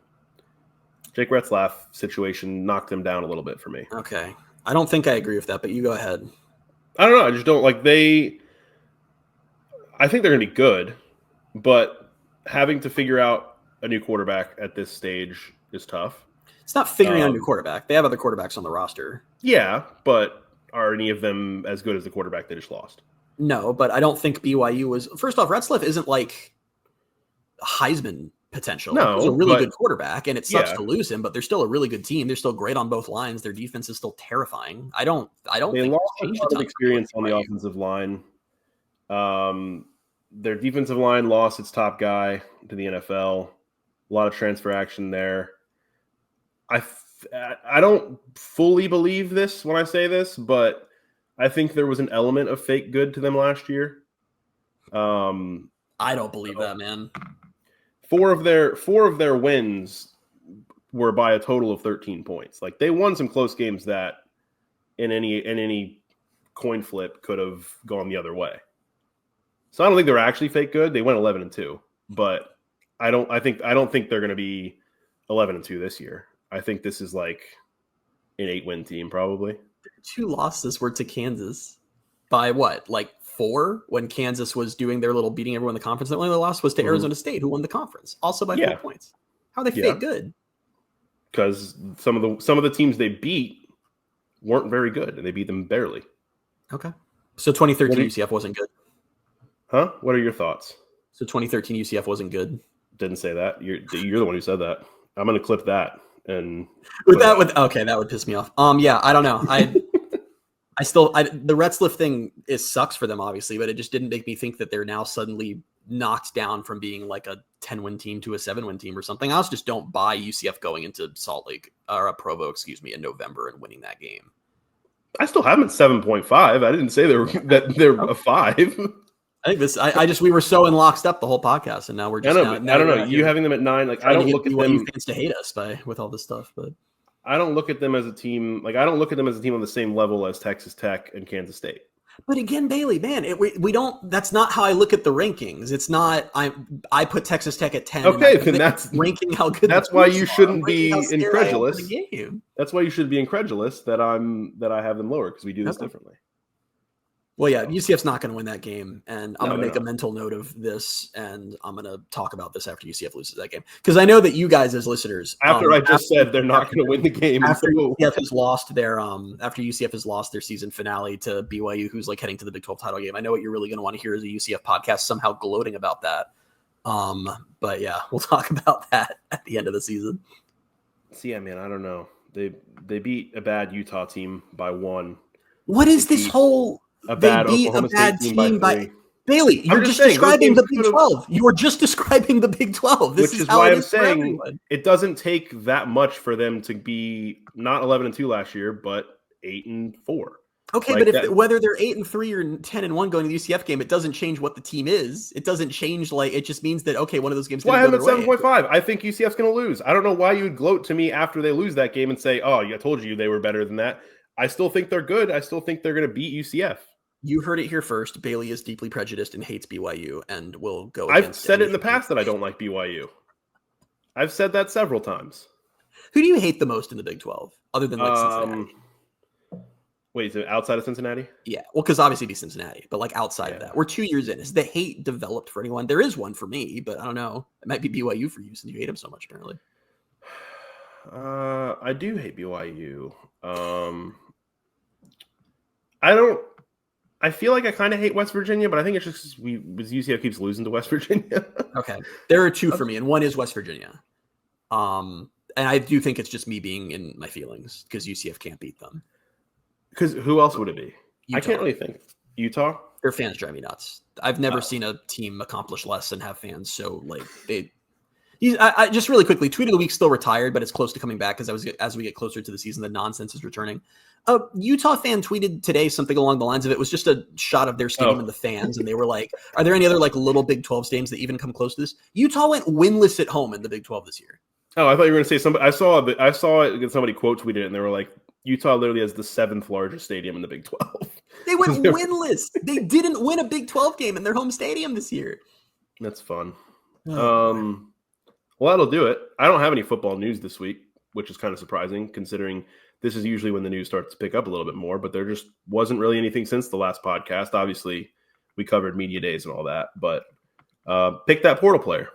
Jake Retzlaff situation knocked them down a little bit for me. Okay. I don't think I agree with that, but you go ahead. I don't know. I just don't I think they're going to be good, but having to figure out a new quarterback at this stage is tough. It's not figuring out a new quarterback. They have other quarterbacks on the roster. Yeah, but are any of them as good as the quarterback they just lost? No, but I don't think BYU was. First off, Retzlaff isn't Heisman potential. No, he's a really good quarterback, and it sucks to lose him. But they're still a really good team. They're still great on both lines. Their defense is still terrifying. I don't. They think lost a lot of experience on the offensive line. Their defensive line lost its top guy to the NFL. A lot of transfer action there. I don't fully believe this when I say this, but I think there was an element of fake good to them last year. I don't believe that, man. 4 of their wins were by a total of 13 points. They won some close games that in any coin flip could have gone the other way. So I don't think they're actually fake good. They went 11-2, but I don't think they're going to be 11-2 this year. I think this is an 8-win team probably. 2 losses were to Kansas by what? 4 when Kansas was doing their little beating everyone in the conference. The only loss was to Arizona State, who won the conference, also by 4 points. How are they fake good? Because some of the teams they beat weren't very good, and they beat them barely. Okay. So 2013 UCF wasn't good. Huh? What are your thoughts? So 2013 UCF wasn't good. Didn't say that. You're the one who said that. I'm going to clip that. And that would piss me off. Yeah, I don't know. The Retzliff thing sucks for them, obviously, but it just didn't make me think that they're now suddenly knocked down from being like a 10-win team to a 7-win team or something. I also just don't buy UCF going into Salt Lake or Provo, in November and winning that game. I still have them at 7.5. I didn't say they're a 5. I think we were so in lockstep the whole podcast, and now we're just. I don't know. You having them at 9, like I don't look at them fans to hate us with all this stuff, but I don't look at them as a team. Like I don't look at them as a team on the same level as Texas Tech and Kansas State. But again, Bailey, man, we don't. That's not how I look at the rankings. It's not. I put Texas Tech at 10. Okay, then that's ranking how good. That's why you shouldn't be incredulous. That's why you should be incredulous that I have them lower because we do this differently. Well, yeah, UCF's not going to win that game, and I'm going to make a mental note of this, and I'm going to talk about this after UCF loses that game. Because I know that you guys as listeners... I just said they're not going to win the game. After UCF has lost their season finale to BYU, who's like heading to the Big 12 title game, I know what you're really going to want to hear is a UCF podcast somehow gloating about that. But yeah, we'll talk about that at the end of the season. See, I mean, I don't know. They beat a bad Utah team by 1. What is this whole... A bad team by Bailey, you're just describing the Big 12. You were just describing the Big 12. Which is why I'm saying it doesn't take that much for them to be not 11-2 last year, but 8-4. Okay, like but whether they're 8-3 or 10-1 going to the UCF game, it doesn't change what the team is. It doesn't change. It just means that one of those games. Well, I have it 7.5. I think UCF's going to lose. I don't know why you would gloat to me after they lose that game and say, "Oh, I told you they were better than that." I still think they're good. I still think they're going to beat UCF. You heard it here first. Bailey is deeply prejudiced and hates BYU and will go. I've said it in the past that I don't like BYU. I've said that several times. Who do you hate the most in the Big 12, other than Cincinnati? Wait, is it outside of Cincinnati? Yeah, well, because obviously it'd be Cincinnati, but outside of that, we're 2 years in. Is the hate developed for anyone? There is one for me, but I don't know. It might be BYU for you since you hate him so much, apparently. I do hate BYU. I feel like I kind of hate West Virginia, but I think it's just because UCF keeps losing to West Virginia. Okay. There are 2 for me, and one is West Virginia. And I do think it's just me being in my feelings because UCF can't beat them. Because who else would it be? Utah. I can't really think. Utah? Their fans drive me nuts. I've never seen a team accomplish less and have fans so I just really quickly, tweet of the week still retired, but it's close to coming back because as we get closer to the season, the nonsense is returning. A Utah fan tweeted today something along the lines of it was just a shot of their stadium and the fans, and they were like, "Are there any other little Big 12 stadiums that even come close to this?" Utah went winless at home in the Big 12 this year. Oh, I thought you were going to say somebody. I saw it. Somebody quote tweeted it, and they were like, "Utah literally has the 7th largest stadium in the Big 12." They went winless. They didn't win a Big 12 game in their home stadium this year. That's fun. Well, that'll do it. I don't have any football news this week, which is kind of surprising considering this is usually when the news starts to pick up a little bit more, but there just wasn't really anything since the last podcast. Obviously, we covered media days and all that, but pick that portal player.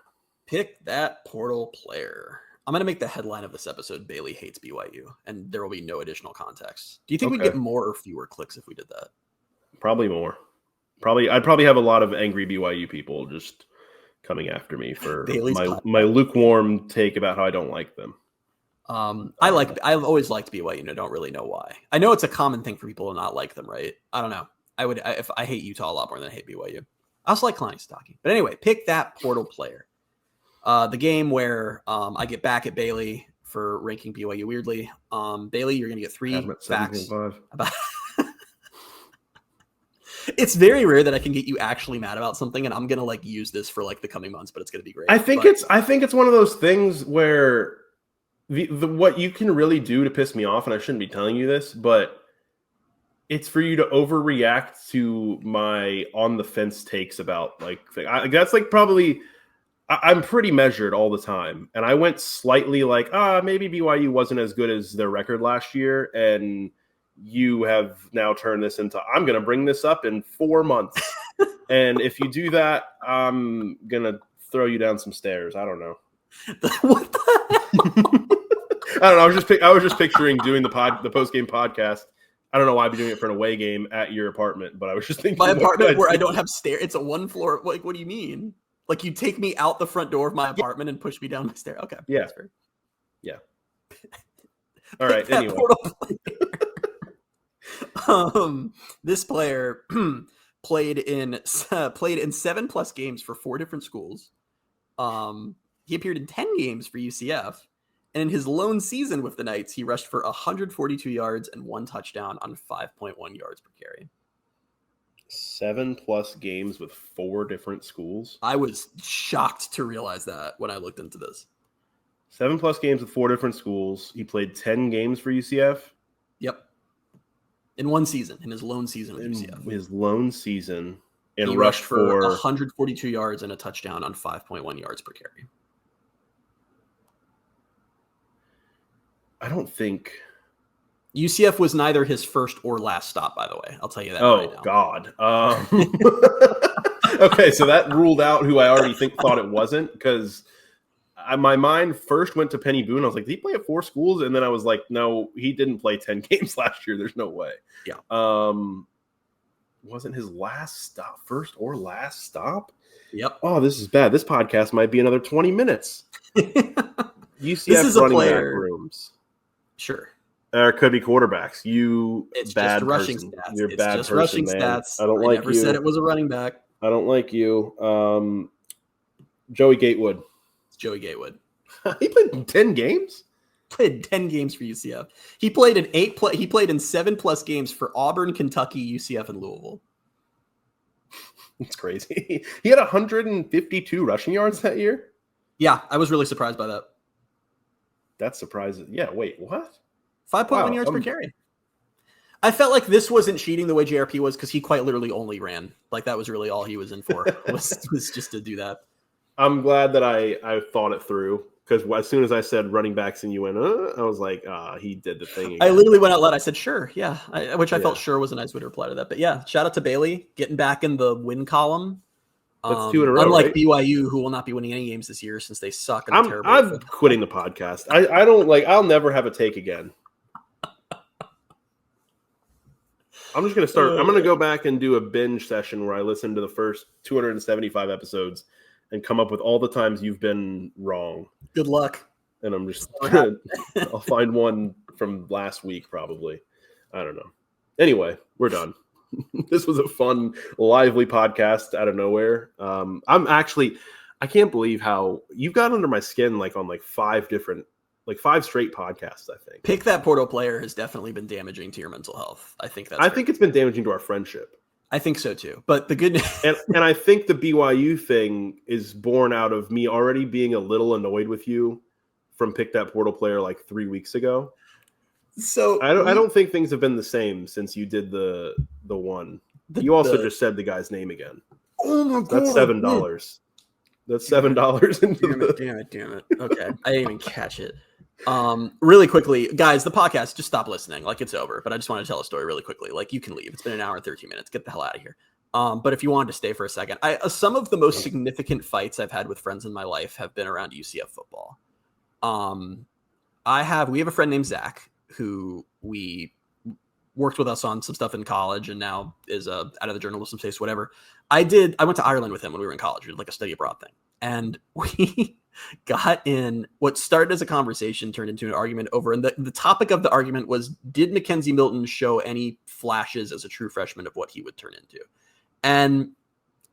Pick that portal player. I'm going to make the headline of this episode, Bailey hates BYU, and there will be no additional context. Do you think we'd get more or fewer clicks if we did that? Probably more. I'd probably have a lot of angry BYU people just coming after me for my lukewarm take about how I don't like them. I've always liked BYU and I don't really know why. I know it's a common thing for people to not like them, right? I don't know. I hate Utah a lot more than I hate BYU. I also like Kalani Sitake. But anyway, pick that portal player. The game where I get back at Bailey for ranking BYU weirdly. Bailey, you're going to get 3 facts about. It's very rare that I can get you actually mad about something, and I'm gonna use this for the coming months, but it's gonna be great. I think it's one of those things where the what you can really do to piss me off, and I shouldn't be telling you this, but it's for you to overreact to my on the fence takes about that's probably I'm pretty measured all the time, and I went slightly maybe BYU wasn't as good as their record last year, and you have now turned this into, I'm going to bring this up in 4 months. And if you do that, I'm going to throw you down some stairs. I don't know. What the I don't know. I was just picturing doing the post-game podcast. I don't know why I'd be doing it for an away game at your apartment, but I was just thinking my apartment where I don't have stairs. It's a 1 floor. Like, what do you mean? Like, you take me out the front door of my apartment and push me down my stair. Okay. Yeah. Yeah. All right. Anyway. This player played in 7+ games for 4 different schools. He appeared in 10 games for UCF. And in his lone season with the Knights, he rushed for 142 yards and 1 touchdown on 5.1 yards per carry. 7+ games with 4 different schools. I was shocked to realize that when I looked into this. 7+ games with 4 different schools. He played 10 games for UCF. Yep. In one season, in his lone season with UCF. His lone season. And he rushed for 142 yards and a touchdown on 5.1 yards per carry. I don't think UCF was neither his first or last stop, by the way. I'll tell you that right now. God. Okay, so that ruled out who I already thought it wasn't, because my mind first went to Penny Boone. I was like, did he play at 4 schools? And then I was like, no, he didn't play 10 games last year. There's no way. Yeah. Wasn't his first or last stop? Yep. Oh, this is bad. This podcast might be another 20 minutes. UCF this is running back rooms. Sure. Or it could be quarterbacks. It's bad just rushing person. stats. You're it's bad just person, rushing man. stats. I don't like never you. said it was a running back. I don't like you. Joey Gatewood. It's Joey Gatewood. He played 10 games? Played 10 games for UCF. He played in 7+ games for Auburn, Kentucky, UCF, and Louisville. It's crazy. He had 152 rushing yards that year? Yeah, I was really surprised by that. That's surprising. Yeah, wait, what? 5.1 yards per carry. I felt like this wasn't cheating the way JRP was, because he quite literally only ran. Like, that was really all he was in for, was just to do that. I'm glad that I thought it through, because as soon as I said running backs and you went, I was like, he did the thing again. I literally went out loud. I said, sure, yeah, which I felt sure was a nice way to reply to that. But yeah, shout out to Bailey, getting back in the win column. That's 2 in a row, unlike right? BYU, who will not be winning any games this year since they suck. I'm quitting the podcast. I don't like. I'll never have a take again. I'm just gonna start. I'm gonna go back and do a binge session where I listen to the first 275 episodes and come up with all the times you've been wrong. Good luck. And I'm just I'll find one from last week probably. I don't know. Anyway, we're done. This was a fun, lively podcast out of nowhere. I can't believe how you've got under my skin, like on 5 straight podcasts, I think. Pick that Porto player has definitely been damaging to your mental health. I think it's been damaging to our friendship. I think so too. But the good news and I think the BYU thing is born out of me already being a little annoyed with you from Pick That Portal Player 3 weeks ago. So I don't think things have been the same since you did the one. You also just said the guy's name again. Oh my God. That's $7. That's $7 into Damn it. Okay. I didn't even catch it. Really quickly, guys, the podcast, just stop listening. It's over. But I just want to tell a story really quickly. You can leave. It's been an hour and 13 minutes. Get the hell out of here. But if you wanted to stay for a second, some of the most significant fights I've had with friends in my life have been around UCF football. We have a friend named Zach who we worked with us on some stuff in college and now is out of the journalism space, whatever. I went to Ireland with him when we were in college. We did a study abroad thing. And we got in what started as a conversation turned into an argument over. And the topic of the argument was, did Mackenzie Milton show any flashes as a true freshman of what he would turn into? And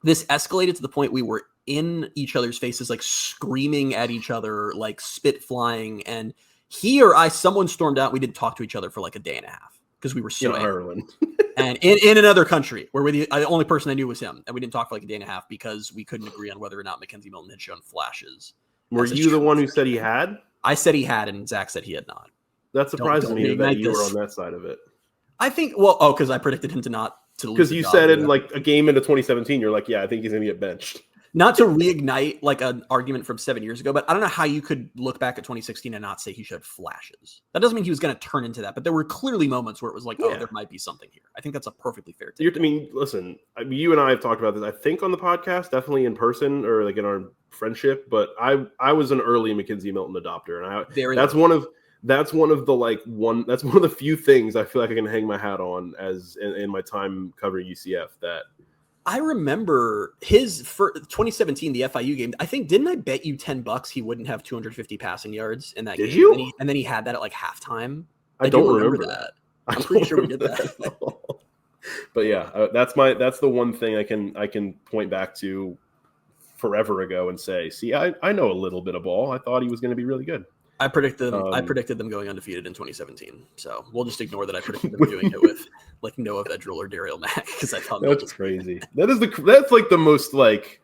this escalated to the point we were in each other's faces, screaming at each other, spit flying. And he or someone stormed out. We didn't talk to each other for a day and a half because we were so in Ireland. And in another country where the only person I knew was him. And we didn't talk for a day and a half because we couldn't agree on whether or not Mackenzie Milton had shown flashes. Were you the one who said he had? I said he had, and Zach said he had not. That surprises me that you were on that side of it. I think, because I predicted him to lose. Because you said in a game into 2017, you're like, yeah, I think he's going to get benched. not to reignite like an argument from 7 years ago, but I don't know how you could look back at 2016 and not say he showed flashes. That doesn't mean he was going to turn into that, but there were clearly moments where it was like, oh, there might be something here. I think that's a perfectly fair take. I mean, listen, you and I have talked about this, I think on the podcast, definitely in person or like in our friendship, but I was an early McKenzie Milton adopter, and that's one of the few things I feel like I can hang my hat on as in my time covering UCF. That I remember his for 2017, the FIU game. I think, didn't I bet you $10 he wouldn't have 250 passing yards in that game? Did you? And then he had that at like halftime. I don't remember that. I'm pretty sure we did that. But yeah, that's the one thing I can point back to forever ago and say, see, I know a little bit of ball. I thought he was going to be really good. I predicted them going undefeated in 2017. So we'll just ignore that I predicted them doing it with like Noah Vedral or Daryl Mack because I thought that's crazy. That's like the most like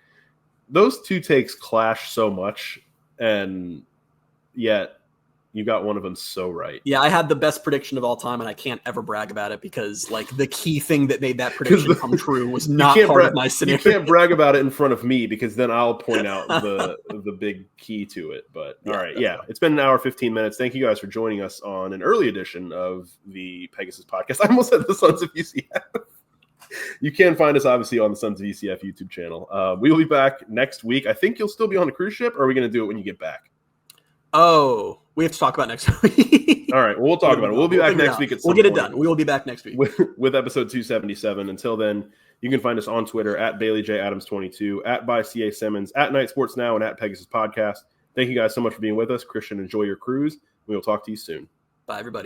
those two takes clash so much, and yet you got one of them so right. Yeah, I had the best prediction of all time, and I can't ever brag about it because like the key thing that made that prediction come true was not part of my scenario. You can't brag about it in front of me because then I'll point out the big key to it. But all right, it's been an hour 15 minutes. Thank you guys for joining us on an early edition of the Pegasus Podcast. I almost said the Sons of UCF. You can find us obviously on the Sons of UCF YouTube channel. We will be back next week. I think you'll still be on a cruise ship, or are we going to do it when you get back? Oh, we have to talk about next week. All right, well, we'll talk about it. We'll be back next week at some point. We'll get it done. We will be back next week with episode 277. Until then, you can find us on Twitter at BaileyJAdams22, at @CA Simmons, at Night Sports Now, and at Pegasus Podcast. Thank you guys so much for being with us. Christian, enjoy your cruise. We will talk to you soon. Bye, everybody.